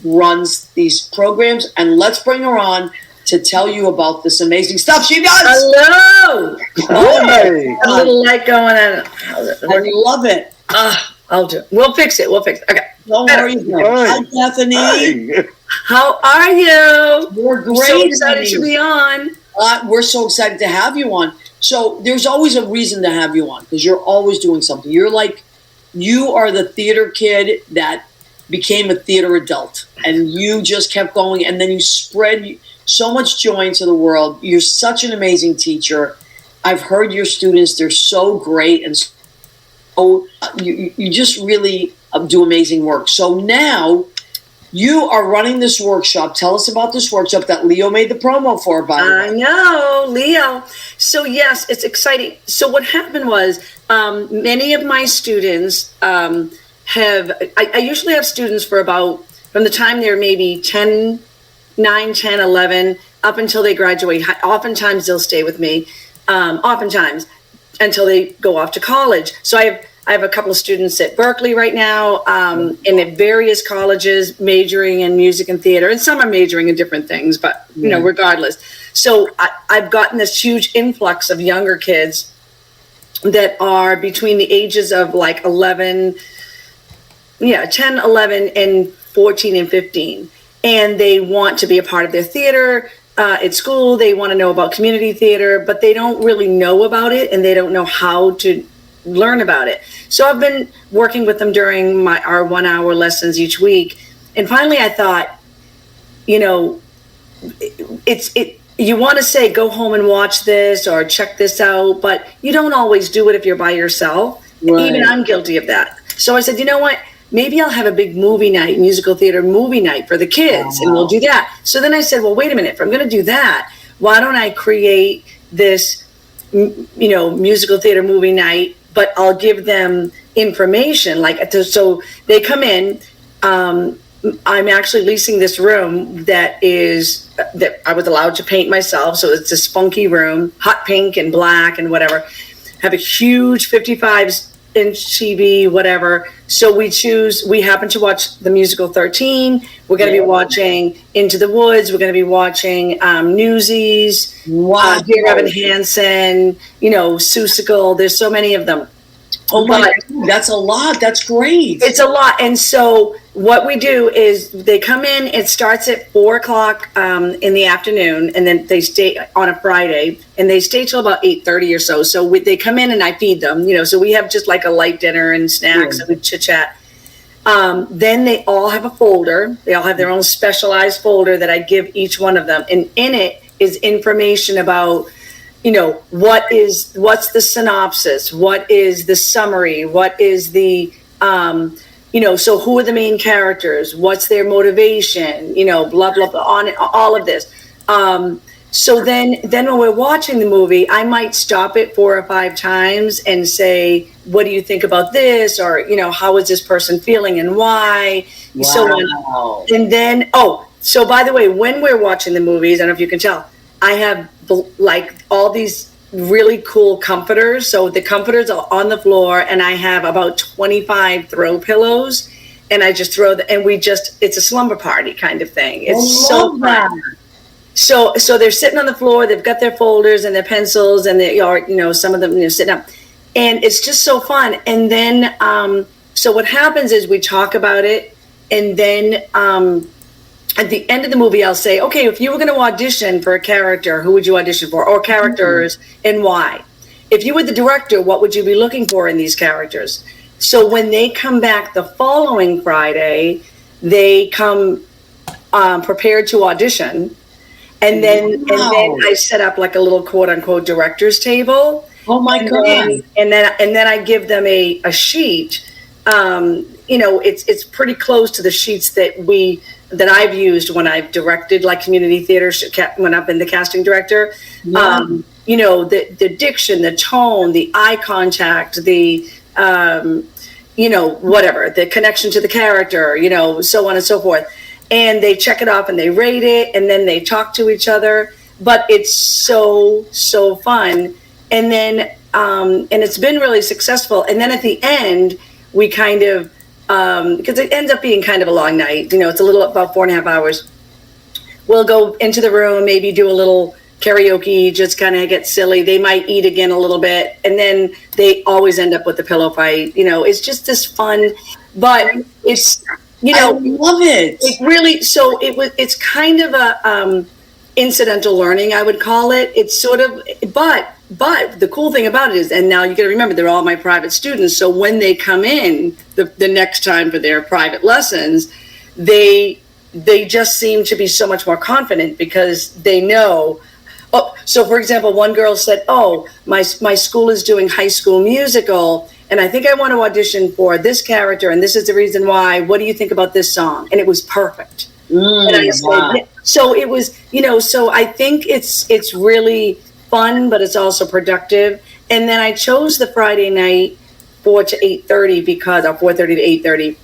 runs these programs. And let's bring her on to tell you about this amazing stuff she does. Hello. Hey. A little light going on. I love it. I'll do it. We'll fix it. Okay. Don't worry. Hi, Bethany. Hi. How are you? We're great. I'm so excited to be on. We're so excited to have you on. So there's always a reason to have you on because you're always doing something. You are the theater kid that became a theater adult, and you just kept going, and then you spread so much joy into the world. You're such an amazing teacher. I've heard your students; they're so great, and so you just really do amazing work. So now you are running this workshop. Tell us about this workshop that Leo made the promo for, by the way. I know, Leo. So yes, it's exciting. So what happened was many of my students I usually have students for from the time they're maybe 9, 10, 11, up until they graduate. Oftentimes they'll stay with me, oftentimes until they go off to college. So I have a couple of students at Berkeley right now, in the various colleges, majoring in music and theater, and some are majoring in different things, but regardless. So I've gotten this huge influx of younger kids that are between the ages of like 10, 11, and 14 and 15. and they want to be a part of their theater at school. They want to know about community theater, but they don't really know about it, and they don't know how to learn about it. So I've been working with them during our 1 hour lessons each week. And finally I thought, you know, you want to say, go home and watch this or check this out, but you don't always do it if you're by yourself. Right. Even I'm guilty of that. So I said, you know what? Maybe I'll have a big movie night, musical theater movie night for the kids, and we'll do that. So then I said, well, wait a minute. If I'm going to do that, why don't I create this, you know, musical theater movie night, but I'll give them information. So they come in. I'm actually leasing this room that I was allowed to paint myself. So it's a spunky room, hot pink and black and whatever. Have a huge 55-inch TV, whatever. So we happen to watch the musical 13. We're going to be watching Into the Woods. We're going to be watching Newsies, Dear Evan Hansen, you know, Seussical. There's so many of them. Oh my God, that's a lot. That's great. It's a lot. And so what we do is they come in, it starts at 4:00 in the afternoon, and then they stay on a Friday, and they stay till about 8:30 or so. So they come in and I feed them, you know, so we have just like a light dinner and snacks and we chit chat. Then they all have a folder. They all have their own specialized folder that I give each one of them. And in it is information about, you know, what's the synopsis? What is the summary? What is the, you know, so who are the main characters? What's their motivation? You know, blah, blah, blah, on all of this. So then when we're watching the movie, I might stop it 4 or 5 times and say, what do you think about this? Or, you know, how is this person feeling and why? Wow. So, and then, so by the way, when we're watching the movies, I don't know if you can tell, I have like all these really cool comforters. So the comforters are on the floor, and I have about 25 throw pillows, and I just throw it's a slumber party kind of thing. It's so fun. So they're sitting on the floor, they've got their folders and their pencils, and they are, you know, some of them, you know, sitting up, and it's just so fun. And then, so what happens is we talk about it, and then, at the end of the movie, I'll say, okay, if you were going to audition for a character, who would you audition for? Or characters, and why? If you were the director, what would you be looking for in these characters? So when they come back the following Friday, they come prepared to audition. And then I set up like a little quote unquote director's table. Oh my God. And then I give them a sheet. You know, it's pretty close to the sheets that I've used when I've directed like community theater when I've been the casting director. Yeah. You know, the diction, the tone, the eye contact, the, you know, whatever, the connection to the character, you know, so on and so forth. And they check it off and they rate it, and then they talk to each other. But it's so fun. And then, and it's been really successful. And then at the end, we kind of, because it ends up being kind of a long night, you know, it's a little about 4.5 hours. We'll go into the room, maybe do a little karaoke, just kind of get silly. They might eat again a little bit, and then they always end up with the pillow fight. You know, it's just this fun, but it's, you know, I love it. It really, so it's kind of a incidental learning, I would call it. It's sort of, but the cool thing about it is, and now you got to remember, they're all my private students. So when they come in the next time for their private lessons, they just seem to be so much more confident because they know. Oh, so for example, one girl said, "Oh, my school is doing High School Musical, and I think I want to audition for this character, and this is the reason why. What do you think about this song?" And it was perfect. And I said, yeah. So it was, you know. So I think it's really fun, but it's also productive. And then I chose the Friday night 4 to 8:30 because, or 4:30 to 8:30,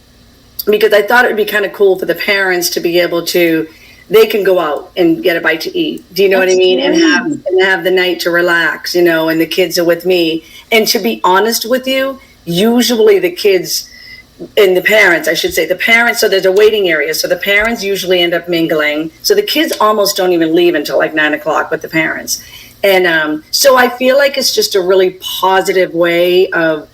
because I thought it would be kind of cool for the parents to be able to, they can go out and get a bite to eat. Do you know what I mean? And have the night to relax, you know, and the kids are with me. And to be honest with you, usually the kids and the parents, I should say, the parents, so there's a waiting area. So the parents usually end up mingling. So the kids almost don't even leave until like 9 o'clock with the parents. And so I feel like it's just a really positive way of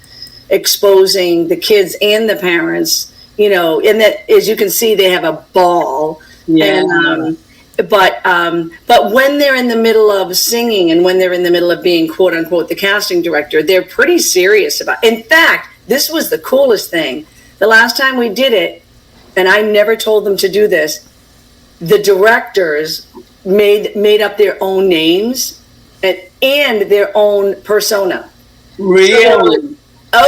exposing the kids and the parents, you know, and that, as you can see, they have a ball. Yeah. And but when they're in the middle of singing and when they're in the middle of being quote unquote the casting director, they're pretty serious about. In fact, this was the coolest thing. The last time we did it, and I never told them to do this, the directors made up their own names and their own persona. Really?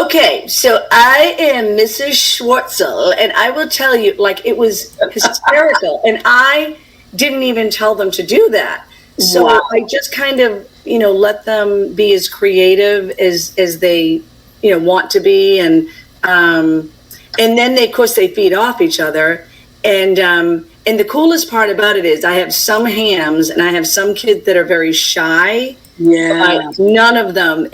Okay, so I am Mrs. Schwartzel, and I will tell you, like, it was hysterical, and I didn't even tell them to do that. So Wow. I just kind of, let them be as creative as they, want to be, and then they, of course, they feed off each other, and the coolest part about it is I have some hams and I have some kids that are very shy. Yeah. But none of them,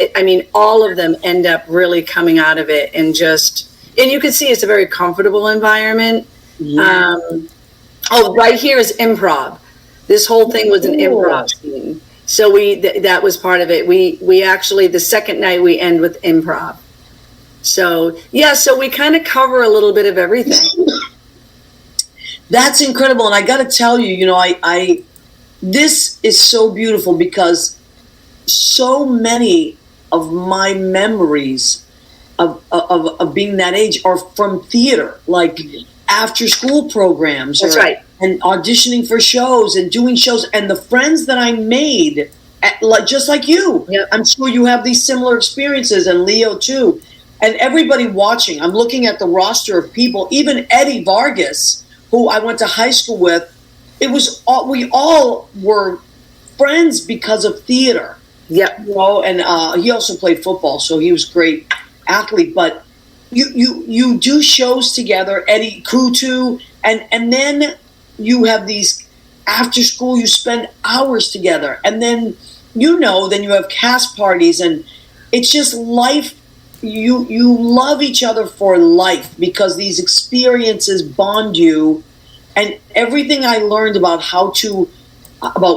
all of them end up really coming out of it and you can see it's a very comfortable environment. Yeah. Right here is improv. This whole thing was an improv scene. So that was part of it. We actually, the second night we end with improv. So, yeah, so we kind of cover a little bit of everything. That's incredible. And I got to tell you, I this is so beautiful because so many of my memories of being that age are from theater, like after school programs. That's right. And auditioning for shows and doing shows. And the friends that I made, just like you, Yep. I'm sure you have these similar experiences, and Leo too. And everybody watching, I'm looking at the roster of people, even Eddie Vargas, who I went to high school with. We all were friends because of theater. Yep. And he also played football, so he was a great athlete. But you do shows together, Eddie Kutu, and then you have these after school. You spend hours together, and then then you have cast parties, and it's just life. You love each other for life because these experiences bond you, and everything I learned about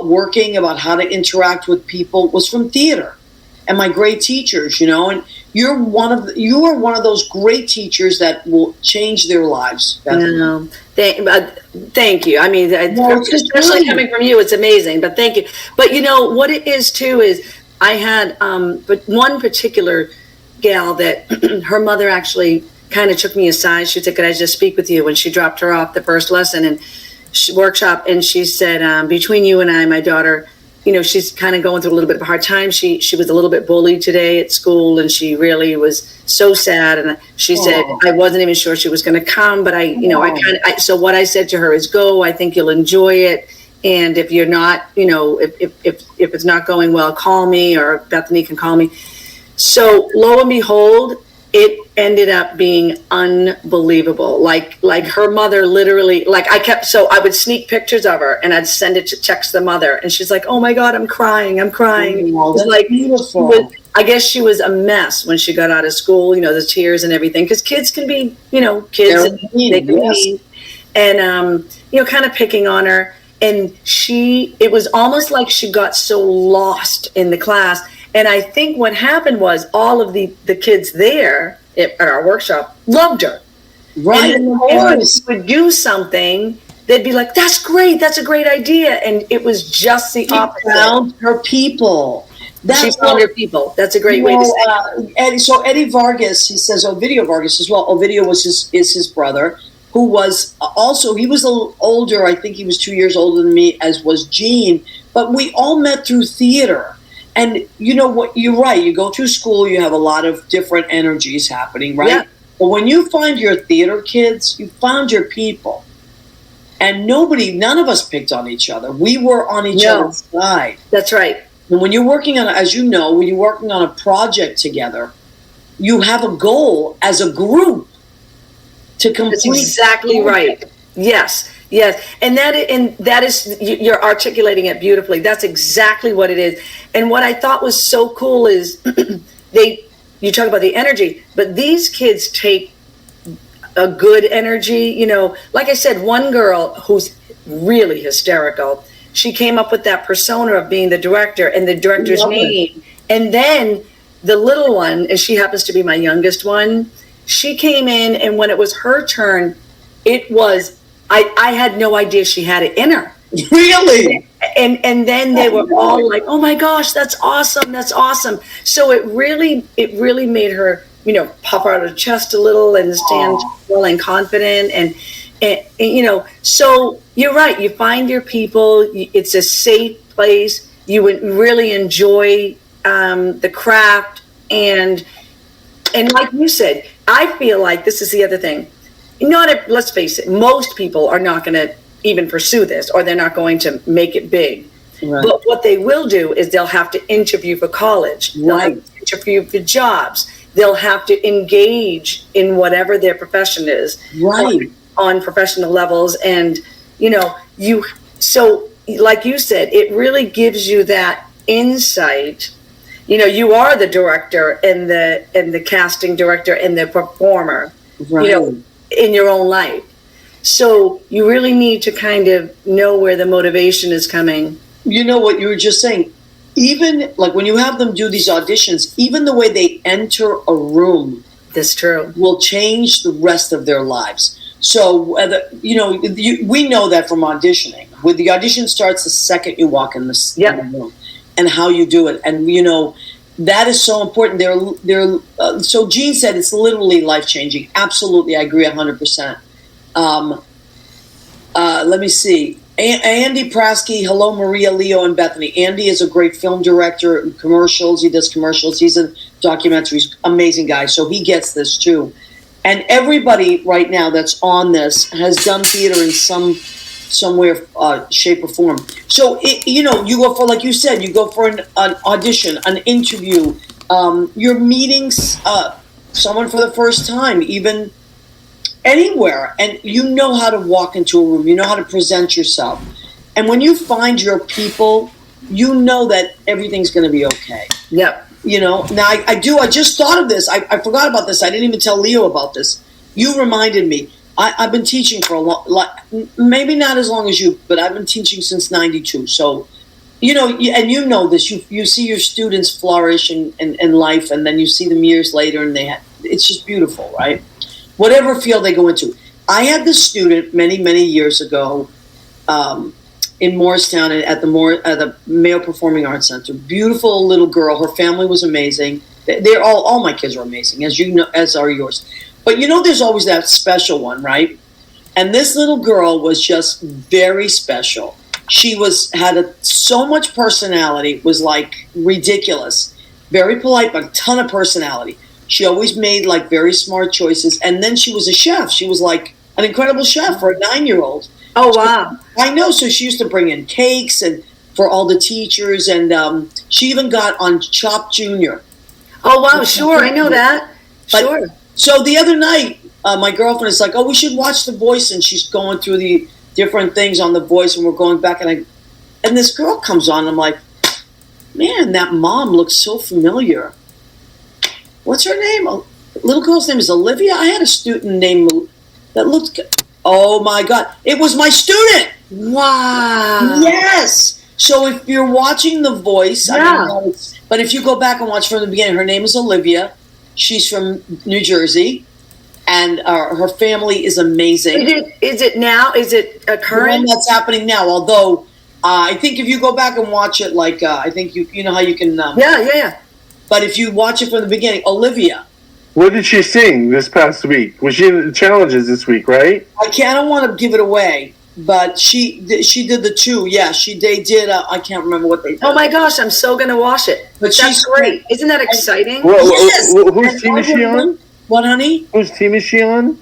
working, about how to interact with people was from theater and my great teachers, and you are one of those great teachers that will change their lives. Thank you. I mean, especially coming from you, it's amazing, but thank you. But what it is too is I had, but one particular gal that her mother actually kind of took me aside. She said, "Could I just speak with you?" When she dropped her off the first lesson and workshop, and she said, "Between you and I, my daughter, she's kind of going through a little bit of a hard time. She was a little bit bullied today at school, and she really was so sad." And she said, "I wasn't even sure she was going to come, but so what I said to her is, go. I think you'll enjoy it. And if you're not, if it's not going well, call me, or Bethany can call me." So lo and behold, it ended up being unbelievable. Like her mother literally, I would sneak pictures of her and I'd send it to text the mother, and she's like, "Oh my God, I'm crying. Oh, that's beautiful. I guess she was a mess when she got out of school, the tears and everything, because kids can be, kids, and they can be, and, kind of picking on her. And it was almost like she got so lost in the class. And I think what happened was all of the kids there at our workshop loved her. Right. And when she would do something, they'd be like, "That's great. That's a great idea." And it was just the opposite. She found her people. She found her people. That's a great way to say it. Eddie Vargas, he says Ovidio Vargas as well. Ovidio is his brother, who was also, he was a little older. I think he was 2 years older than me, as was Gene. But we all met through theater. And you know what? You're right. You go through school, you have a lot of different energies happening, right? Yeah. But when you find your theater kids, you found your people. And none of us picked on each other. We were on each other's side. That's right. And when you're working on, as you know, when you're working on a project together, you have a goal as a group to complete. That's exactly right. Yes. And that is, you're articulating it beautifully. That's exactly what it is. And what I thought was so cool is you talk about the energy, but these kids take a good energy, like I said, one girl who's really hysterical, she came up with that persona of being the director and the director's name. And then the little one, and she happens to be my youngest one, she came in, and when it was her turn, it was I had no idea she had it in her. Really? And then they were all like, "Oh my gosh, that's awesome! That's awesome!" So it really made her, puff out her chest a little and stand tall and confident. And so you're right. You find your people. It's a safe place. You would really enjoy the craft, and like you said, I feel like this is the other thing. Let's face it, most people are not going to even pursue this, or they're not going to make it big. Right. But what they will do is they'll have to interview for college. They'll have to interview for jobs. They'll have to engage in whatever their profession is. Right. On professional levels. And, so like you said, it really gives you that insight. You are the director and the casting director and the performer, Right. In your own life. So you really need to kind of know where the motivation is coming. You know what you were just saying, even like when you have them do these auditions, even the way they enter a room, That's true. will change the rest of their lives. So whether, we know that from auditioning. When the audition starts the second you walk in the room, and how you do it. And, that is so important. So Jean said it's literally life-changing. Absolutely, I agree 100%. Let me see. Andy Prasky, hello, Maria, Leo, and Bethany. Andy is a great film director, commercials. He does commercials. He's in documentaries. Amazing guy. So he gets this too. And everybody right now that's on this has done theater in some way, shape, or form. So, you go for, like you said, you go for an audition, an interview. You're meeting someone for the first time, even anywhere, and you know how to walk into a room. You know how to present yourself. And when you find your people, you know that everything's going to be okay. Yep. Now I just thought of this. I forgot about this. I didn't even tell Leo about this. You reminded me. I've been teaching for maybe not as long as you, but I've been teaching since '92. So, and you know this. You see your students flourish in life, and then you see them years later, and it's just beautiful, right? Whatever field they go into. I had this student many, many years ago in Morristown at the Mayo Performing Arts Center. Beautiful little girl. Her family was amazing. They're all my kids are amazing, as are yours. But there's always that special one, right? And this little girl was just very special. She had so much personality, was like ridiculous. Very polite, but a ton of personality. She always made like very smart choices. And then she was a chef. She was like an incredible chef for a 9-year-old. Oh, wow. I know. So she used to bring in cakes and for all the teachers. And she even got on Chopped Junior. Oh, wow. Sure. I know that. Sure. So the other night, my girlfriend is like, "Oh, we should watch The Voice," and she's going through the different things on The Voice, and we're going back, and this girl comes on, and I'm like, "Man, that mom looks so familiar. What's her name? Little girl's name is Olivia. I had a student named that looked. Oh my God, it was my student. Wow. Yes. So if you're watching The Voice, I don't know, but if you go back and watch from the beginning, her name is Olivia. She's from New Jersey, and her family is amazing. Is it now? Is it current? That's happening now. Although I think if you go back and watch it, like I think you know how you can. Yeah. But if you watch it from the beginning, Olivia. What did she sing this past week? Was she in the challenges this week, right? I don't want to give it away, but she did the two. Yeah, they did. I can't remember what they did. Oh my gosh, I'm so gonna watch it. But that's great. Isn't that exciting? Yes. Whose team is she on? What, honey? Whose team is she on?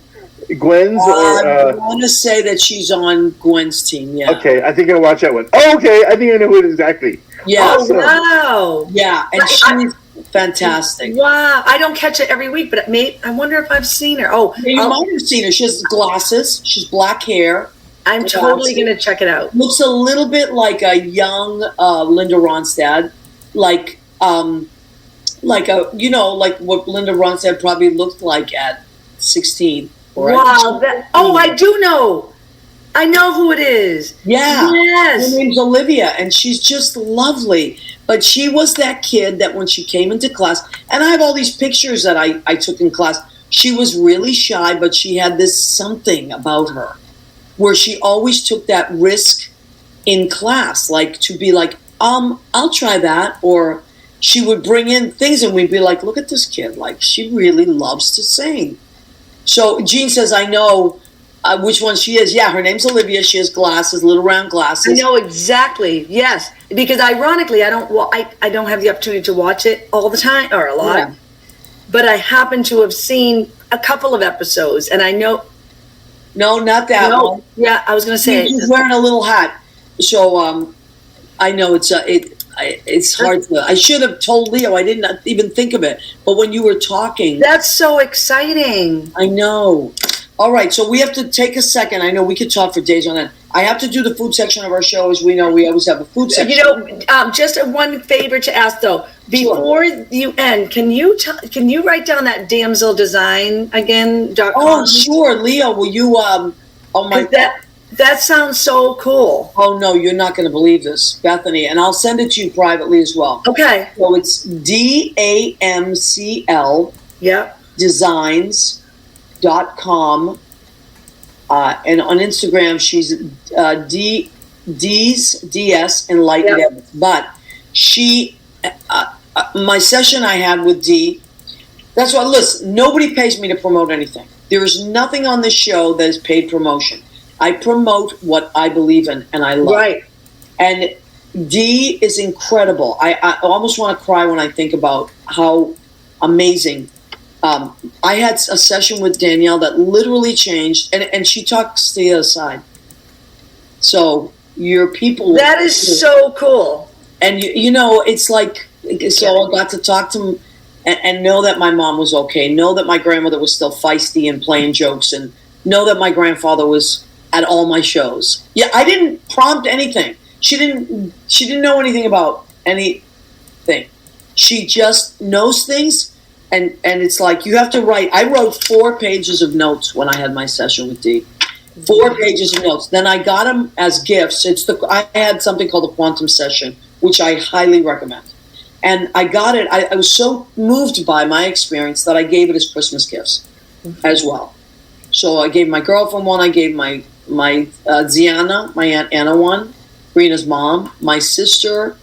Gwen's I want to say that she's on Gwen's team. Yeah. Okay, I think I'll watch that one. Oh, okay, I think I know who it is exactly. Yeah. Awesome. Wow. Yeah, and she's fantastic. Wow. I don't catch it every week, but I wonder if I've seen her. Oh, You might have seen her. She has glasses. She's black hair. I'm totally going to check it out. Looks a little bit like a young Linda Ronstadt, like what Linda Ronstadt probably looked like at 16. Wow! I do know. I know who it is. Yeah. Yes. Her name's Olivia, and she's just lovely. But she was that kid that when she came into class, and I have all these pictures that I took in class. She was really shy, but she had this something about her. where she always took that risk in class, like to be like, I'll try that. Or she would bring in things and we'd be like, look at this kid. Like, she really loves to sing. So Jean says, I know which one she is. Yeah, her name's Olivia. She has glasses, little round glasses. I know exactly. Yes, because ironically, I don't have the opportunity to watch it all the time or a lot, but I happen to have seen a couple of episodes, and I know. No, not that one. Yeah, I was going to say she's wearing a little hat. So I know it's hard to. I should have told Leo. I didn't even think of it. But when you were talking, that's so exciting. I know. All right, so we have to take a second. I know we could talk for days on end. I have to do the food section of our show. As we know, we always have a food section. Just one favor to ask though. Before you end, can you write down that damsel design again? Oh, sure, Leo. Will you? Oh my. That sounds so cool. Oh no, you're not going to believe this, Bethany, and I'll send it to you privately as well. Okay. So it's DAMCL. Yep. Designs.com. And on Instagram, she's DS Enlightened. Yep. But she, my session I had with D, that's why, listen, nobody pays me to promote anything. There is nothing on this show that is paid promotion. I promote what I believe in and I love. Right. And D is incredible. I almost want to cry when I think about how amazing. I had a session with Danielle that literally changed, and she talks to the other side. So your people. That is so cool. And you know, it's like, so I got to talk to him and know that my mom was okay. Know that my grandmother was still feisty and playing jokes, and know that my grandfather was at all my shows. Yeah, I didn't prompt anything. She didn't know anything about anything. She just knows things. And it's like you have to write. I wrote 4 pages of notes when I had my session with Dee. 4 pages of notes. Then I got them as gifts. I had something called the Quantum Session, which I highly recommend. And I got it. I was so moved by my experience that I gave it as Christmas gifts as well. So I gave my girlfriend one. I gave my Ziana, my Aunt Anna one, Rina's mom, my sister.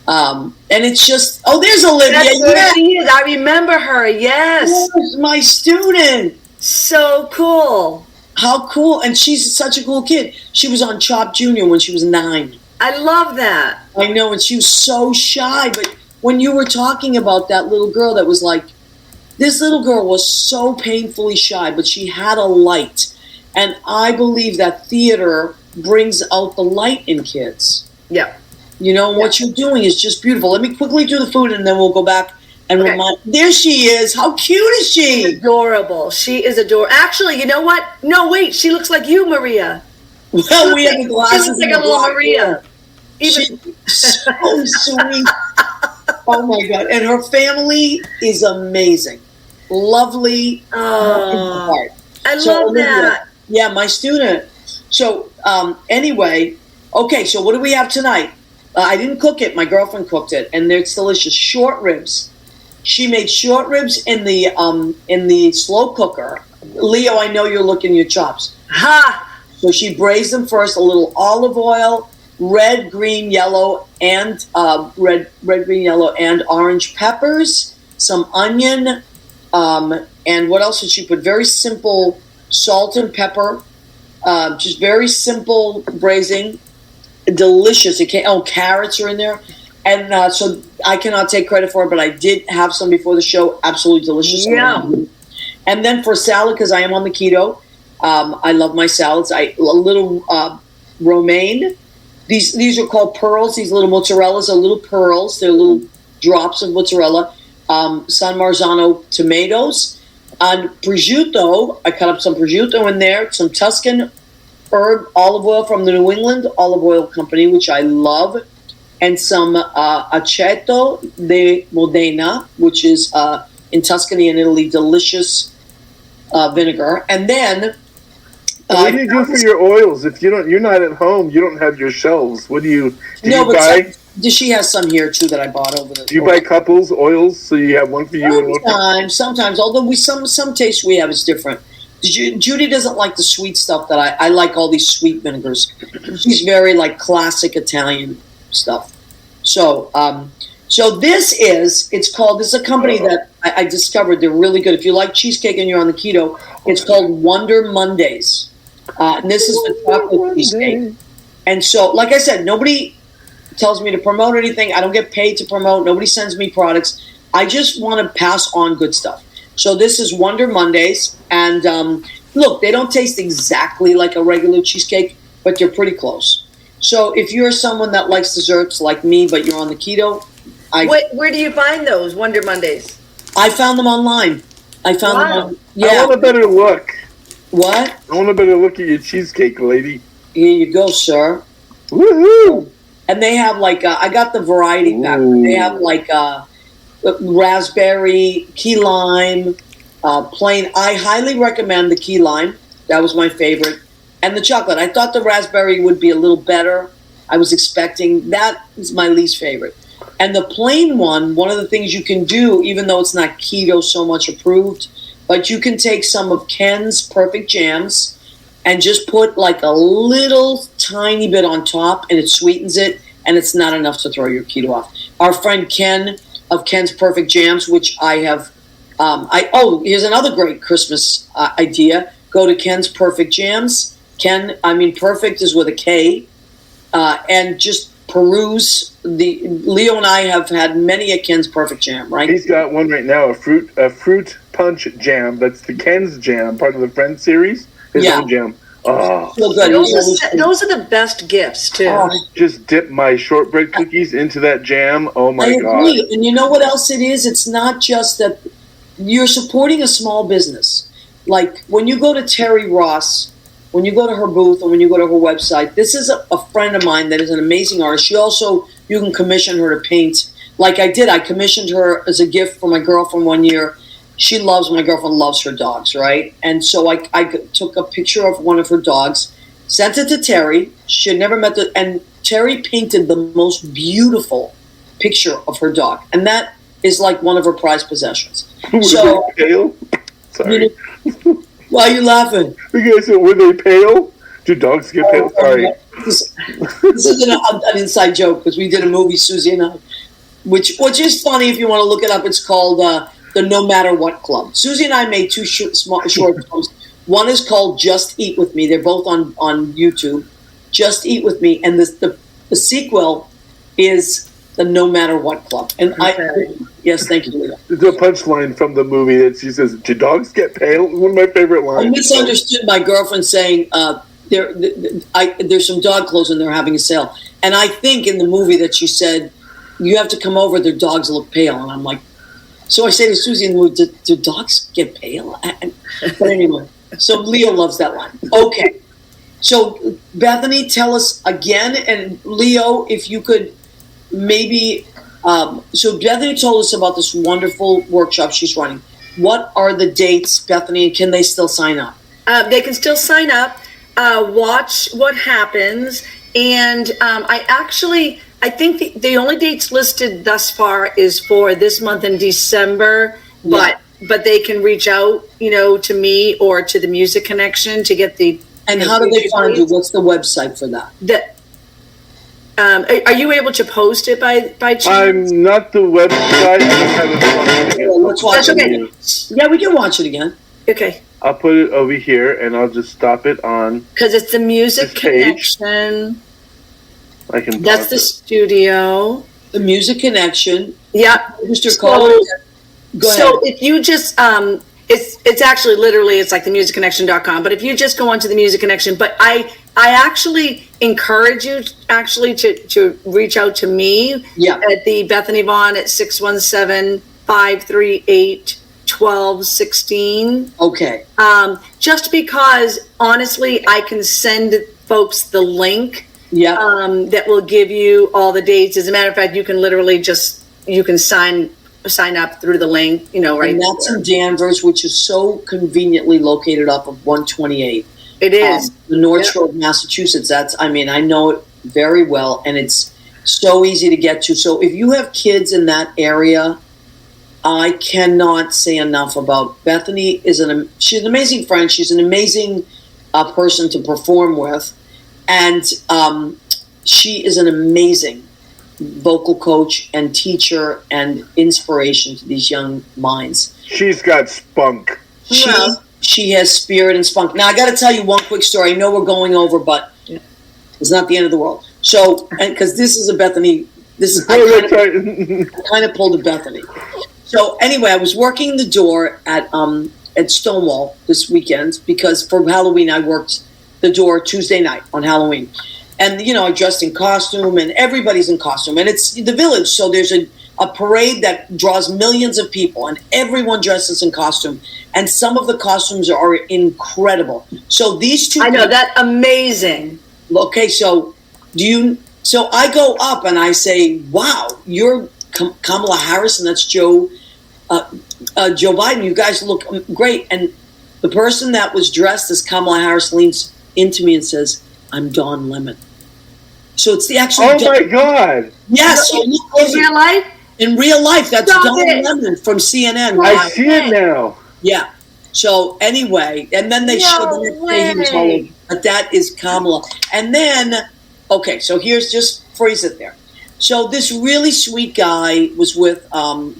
And it's just, there's Olivia. Yes, she is. I remember her. Yes. My student. So cool. How cool. And she's such a cool kid. She was on Chop Junior when she was 9. I love that. I know. And she was so shy. But when you were talking about that little girl that was like, this little girl was so painfully shy, but she had a light. And I believe that theater brings out the light in kids. Yeah. You know, what you're doing is just beautiful. Let me quickly do the food, and then we'll go back and remind. There she is. How cute is she? Adorable. She is adorable. Actually, you know what? No, wait. She looks like you, Maria. Well, we have the glasses. She looks like a little Maria. She's so sweet. Oh, my God. And her family is amazing. Lovely. Oh, I love that. Yeah, my student. So, anyway, okay, so what do we have tonight? I didn't cook it. My girlfriend cooked it, and it's delicious. Short ribs. She made short ribs in the slow cooker. Leo, I know you're looking at your chops. Ha! So she braised them first. A little olive oil, red, green, yellow, and red, green, yellow, and orange peppers. Some onion, and what else did she put? Very simple salt and pepper. Just very simple braising. Delicious. Carrots are in there. And so I cannot take credit for it, but I did have some before the show. Absolutely delicious. Yeah. And then for salad, because I am on the keto, I love my salads. A little romaine. These are called pearls. These little mozzarellas are little pearls. They're little drops of mozzarella. San Marzano tomatoes. On prosciutto, I cut up some prosciutto in there, some Tuscan herb olive oil from the New England Olive Oil Company, which I love, and some aceto de Modena, which is in Tuscany in Italy, delicious vinegar. And then what do you do for your oils? If you're not at home, you don't have your shelves. What do you buy? She has some here too that I bought over there. Do you buy couples oils so you have one for you and one for Sometimes, although some taste we have is different. Judy doesn't like the sweet stuff that I like. All these sweet vinegars. She's very like classic Italian stuff. So, this is a company that I discovered. They're really good. If you like cheesecake and you're on the keto, it's called Wonder Mondays. And this is the chocolate cheesecake. And so, like I said, nobody tells me to promote anything. I don't get paid to promote. Nobody sends me products. I just want to pass on good stuff. So this is Wonder Mondays. And look, they don't taste exactly like a regular cheesecake, but they're pretty close. So if you're someone that likes desserts like me, but you're on the keto, where do you find those Wonder Mondays? I found them online. I found them on. Yeah. I want a better look. What? I want a better look at your cheesecake, lady. Here you go, sir. Woohoo! And they have like I got the variety pack. They have like raspberry, key lime, plain. I highly recommend the key lime. That was my favorite. And the chocolate. I thought the raspberry would be a little better. I was expecting. That is my least favorite. And the plain one of the things you can do, even though it's not keto so much approved, but you can take some of Ken's Perfect Jams and just put like a little tiny bit on top, and it sweetens it, and it's not enough to throw your keto off. Our friend Ken of Ken's Perfect Jams, which I have, here's another great Christmas idea. Go to Ken's Perfect Jams. Perfect is with a K, and just peruse Leo and I have had many a Ken's Perfect Jam, right? He's got one right now, a fruit punch jam. That's the Ken's Jam, part of the Friends series. His own jam. Oh, so good. Those are the best gifts too. Oh, just dip my shortbread cookies into that jam. Oh my God! And you know what else it is? It's not just that you're supporting a small business. Like when you go to Terry Ross, when you go to her booth, or when you go to her website, this is a friend of mine that is an amazing artist. You can commission her to paint. Like I did, I commissioned her as a gift for my girlfriend one year. My girlfriend loves her dogs, right? And so I took a picture of one of her dogs, sent it to Terry. She had never met and Terry painted the most beautiful picture of her dog. And that is like one of her prized possessions. So, pale? Sorry. Why are you laughing? Because were they pale? Do dogs get pale? Sorry. This is an inside joke because we did a movie, Susie and I, which is funny if you want to look it up. It's called the No Matter What Club. Susie and I made two short films. One is called Just Eat With Me. They're both on YouTube. Just Eat With Me, and the sequel is the No Matter What Club. And yes, thank you, Leah. The punchline from the movie that she says, "Do dogs get pale?" One of my favorite lines. I misunderstood my girlfriend saying there's some dog clothes and they're having a sale. And I think in the movie that she said, "You have to come over, their dogs look pale." And I'm like, so I say to Susie in the movie, do dogs get pale? But anyway, so Leo loves that line. Okay. So Bethany, tell us again, and Leo, if you could maybe, so Bethany told us about this wonderful workshop she's running. What are the dates, Bethany, and can they still sign up? They can still sign up, watch what happens, and I think the only dates listed thus far is for this month in December, but they can reach out, to me or to the Music Connection to get the. And how do they find you? What's the website for that? Are you able to post it by chance? I'm not the website. I don't have it. Let's watch it again. Yeah, we can watch it again. Okay. I'll put it over here, and I'll just stop it on. Because it's the Music Connection. I can. That's the studio. The Music Connection. Yeah. Mr. Cole. Go ahead. So if you just it's actually literally it's like themusicconnection.com. But if you just go onto the Music Connection, but I actually encourage you to reach out to me at the Bethany Vahn at 617-538-1216. Okay. Just because honestly, I can send folks the link. That will give you all the dates. As a matter of fact, you can literally sign up through the link, right. And that's in Danvers, which is so conveniently located off of 128. It is. The North Shore of Massachusetts. I know it very well, and it's so easy to get to. So if you have kids in that area, I cannot say enough about Bethany. She's an amazing friend. She's an amazing person to perform with, and she is an amazing vocal coach and teacher and inspiration to these young minds. She's got spunk. She has spirit and spunk. Now, I got to tell you one quick story. I know we're going over, but it's not the end of the world. So, because this is a Bethany, I kind of pulled a Bethany. So, anyway, I was working the door at Stonewall this weekend because for Halloween I worked the door Tuesday night on Halloween. And, I dressed in costume, and everybody's in costume. And it's the Village, so there's a parade that draws millions of people, and everyone dresses in costume. And some of the costumes are incredible. So these two... I know, that's amazing. Okay, so I go up and I say, wow, you're Kamala Harris, and that's Joe Biden. You guys look great. And the person that was dressed as Kamala Harris leans into me and says, I'm Don Lemon. So it's the actual... Oh, my God. Yes. In real life? In real life, that's Don Lemon from CNN. I see it now. Yeah. So anyway, and then they showed the next day he was all over. But that is Kamala. And then, okay, so here's just phrase it there. So this really sweet guy was with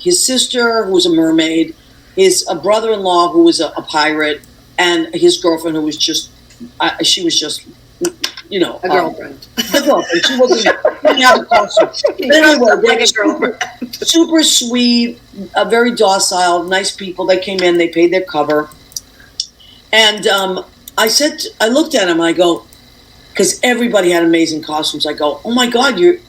his sister, who was a mermaid, his brother-in-law, who was a pirate, and his girlfriend, who was just, she was just, a girlfriend. The girlfriend. She didn't have a costume. Anyway, like a girlfriend. Super sweet, very docile, nice people. They came in, they paid their cover. And I looked at him, I go, because everybody had amazing costumes. I go, oh my God, you're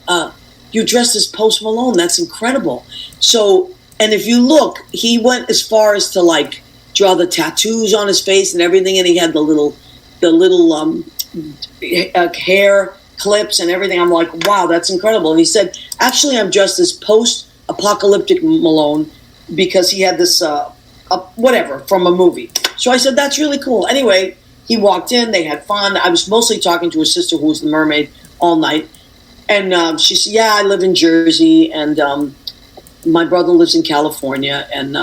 dressed as Post Malone. That's incredible. So, and if you look, he went as far as to draw the tattoos on his face and everything, and he had the little hair clips and everything. I'm like, wow, that's incredible. And he said, actually, I'm dressed as post-apocalyptic Malone because he had this whatever from a movie. So I said, that's really cool. Anyway, he walked in, they had fun. I was mostly talking to his sister, who was the mermaid, all night. And she said, yeah, I live in Jersey, and my brother lives in California, and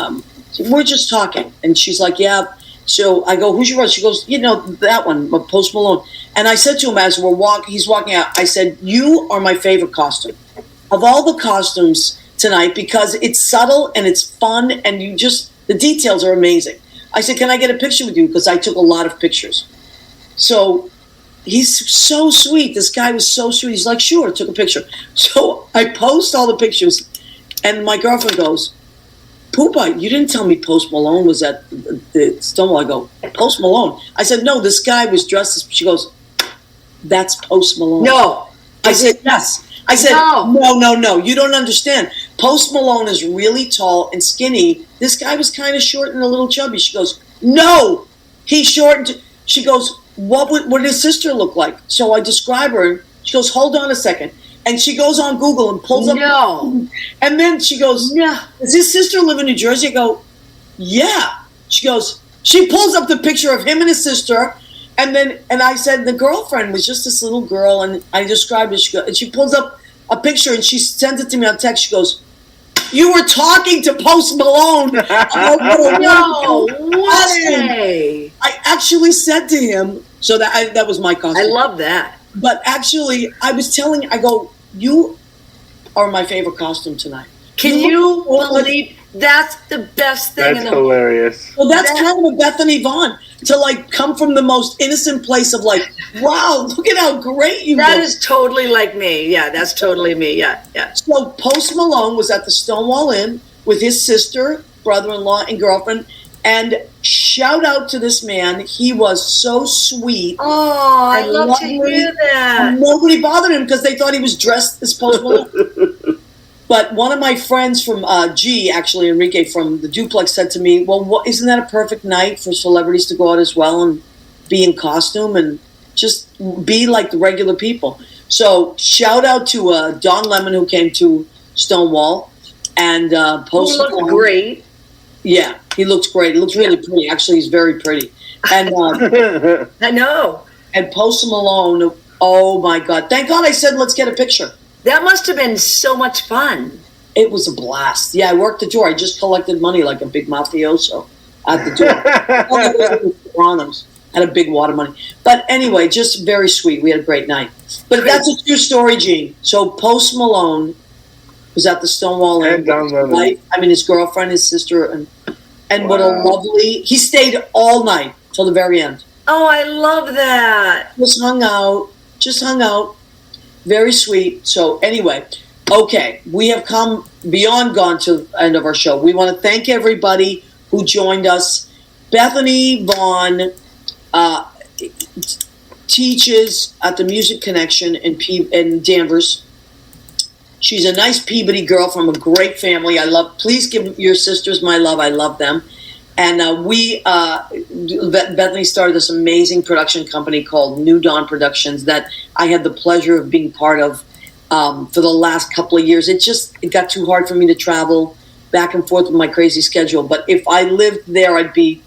we're just talking. And she's like, yeah. So I go, who's your brother? She goes, that one, Post Malone. And I said to him as he's walking out, I said, you are my favorite costume. Of all the costumes tonight, because it's subtle and it's fun, and the details are amazing. I said, can I get a picture with you? Because I took a lot of pictures. So he's so sweet. This guy was so sweet. He's like, sure, took a picture. So I post all the pictures, and my girlfriend goes, Poopa, you didn't tell me Post Malone was at the Stonewall. I go, Post Malone? I said, no, this guy was dressed as... She goes, that's Post Malone. No. I said, yes. I said, no, you don't understand. Post Malone is really tall and skinny. This guy was kind of short and a little chubby. She goes, no, he's short. She goes, what did his sister look like? So I describe her. She goes, hold on a second. And she goes on Google and pulls up. No. And then she goes, does his sister live in New Jersey? I go, yeah. She goes, she pulls up the picture of him and his sister. And I said, the girlfriend was just this little girl. And I described it. And she pulls up a picture and she sends it to me on text. She goes, you were talking to Post Malone. No way. I actually said to him, so that was my costume. I love that. But actually, I go, you are my favorite costume tonight. Can you believe that's the best thing? That's hilarious. Well, that's kind of a Bethany Vahn to come from the most innocent place of wow, look at how great you look. That is totally like me. Yeah, that's totally me. Yeah. So Post Malone was at the Stonewall Inn with his sister, brother-in-law, and girlfriend. And shout out to this man. He was so sweet. Oh, I love to hear that. Nobody bothered him because they thought he was dressed as Post Malone. But one of my friends from actually Enrique from the Duplex, said to me, well, isn't that a perfect night for celebrities to go out as well and be in costume and just be like the regular people? So shout out to Don Lemon, who came to Stonewall, and Post Malone. Looked great. Yeah, he looks great. He looks really pretty. Actually, he's very pretty. And I know. And Post Malone, oh my God. Thank God I said, let's get a picture. That must have been so much fun. It was a blast. Yeah, I worked the door. I just collected money like a big mafioso at the door. Sopranos had a big wad of money. But anyway, just very sweet. We had a great night. But that's a true story, Gene. So Post Malone was at the Stonewall Inn. And Don Lemon. I mean, his girlfriend, his sister, and what a lovely. He stayed all night till the very end. Oh, I love that. Just hung out. Very sweet. So anyway, okay, we have come gone to the end of our show. We want to thank everybody who joined us. Bethany Vahn teaches at the Music Connection in Danvers. She's a nice Peabody girl from a great family. Please give your sisters my love. I love them. And Bethany started this amazing production company called New Dawn Productions that I had the pleasure of being part of for the last couple of years. It got too hard for me to travel back and forth with my crazy schedule. But if I lived there, I'd be.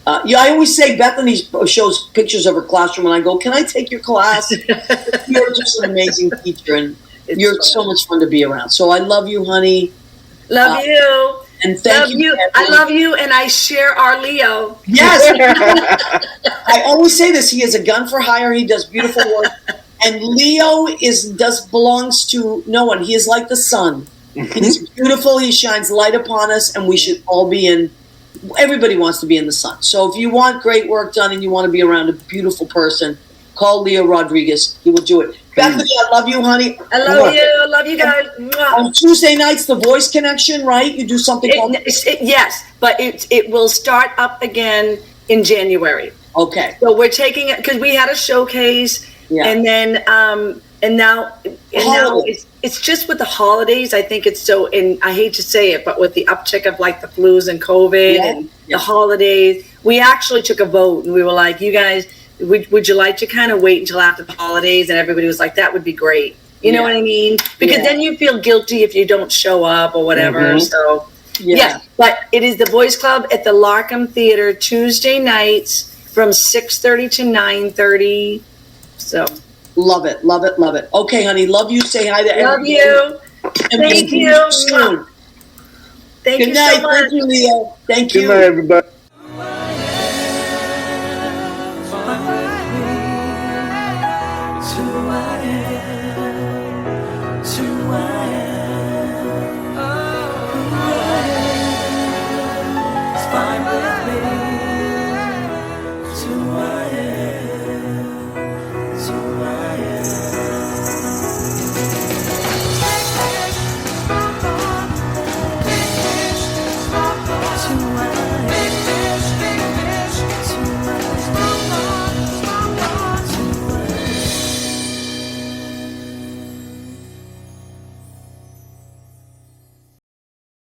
I always say Bethany shows pictures of her classroom, and I go, "Can I take your class?" You're just an amazing teacher, and you're so much fun to be around. So I love you, honey. Love you. And thank you. I love you, and I share our Leo. Yes. I always say this. He is a gun for hire. He does beautiful work. And Leo belongs to no one. He is like the sun. He's beautiful. He shines light upon us, and we should all be in. Everybody wants to be in the sun. So if you want great work done and you want to be around a beautiful person, call Leo Rodriguez. He will do it. Bethany, I love you, honey. I love you. I love you guys. On Tuesday nights, the Voice Connection, right? You do something called... Yes, but it will start up again in January. Okay. So we're taking it because we had a showcase, and then now it's just with the holidays. I think it's so, and I hate to say it, but with the uptick of like the flus and COVID and the holidays, we actually took a vote and we were like, you guys, would you like to kind of wait until after the holidays? And everybody was like, that would be great. You know what I mean? Because then you feel guilty if you don't show up or whatever. Mm-hmm. So but it is the Voice Club at the Larkham Theater Tuesday nights from 6:30 to 9:30. So love it. Okay, honey, love you. Say hi to everybody. Love you. Thank you. Soon. Thank you night. so much. Thank you, Leo. Thank you. Good night, everybody. It's who I am.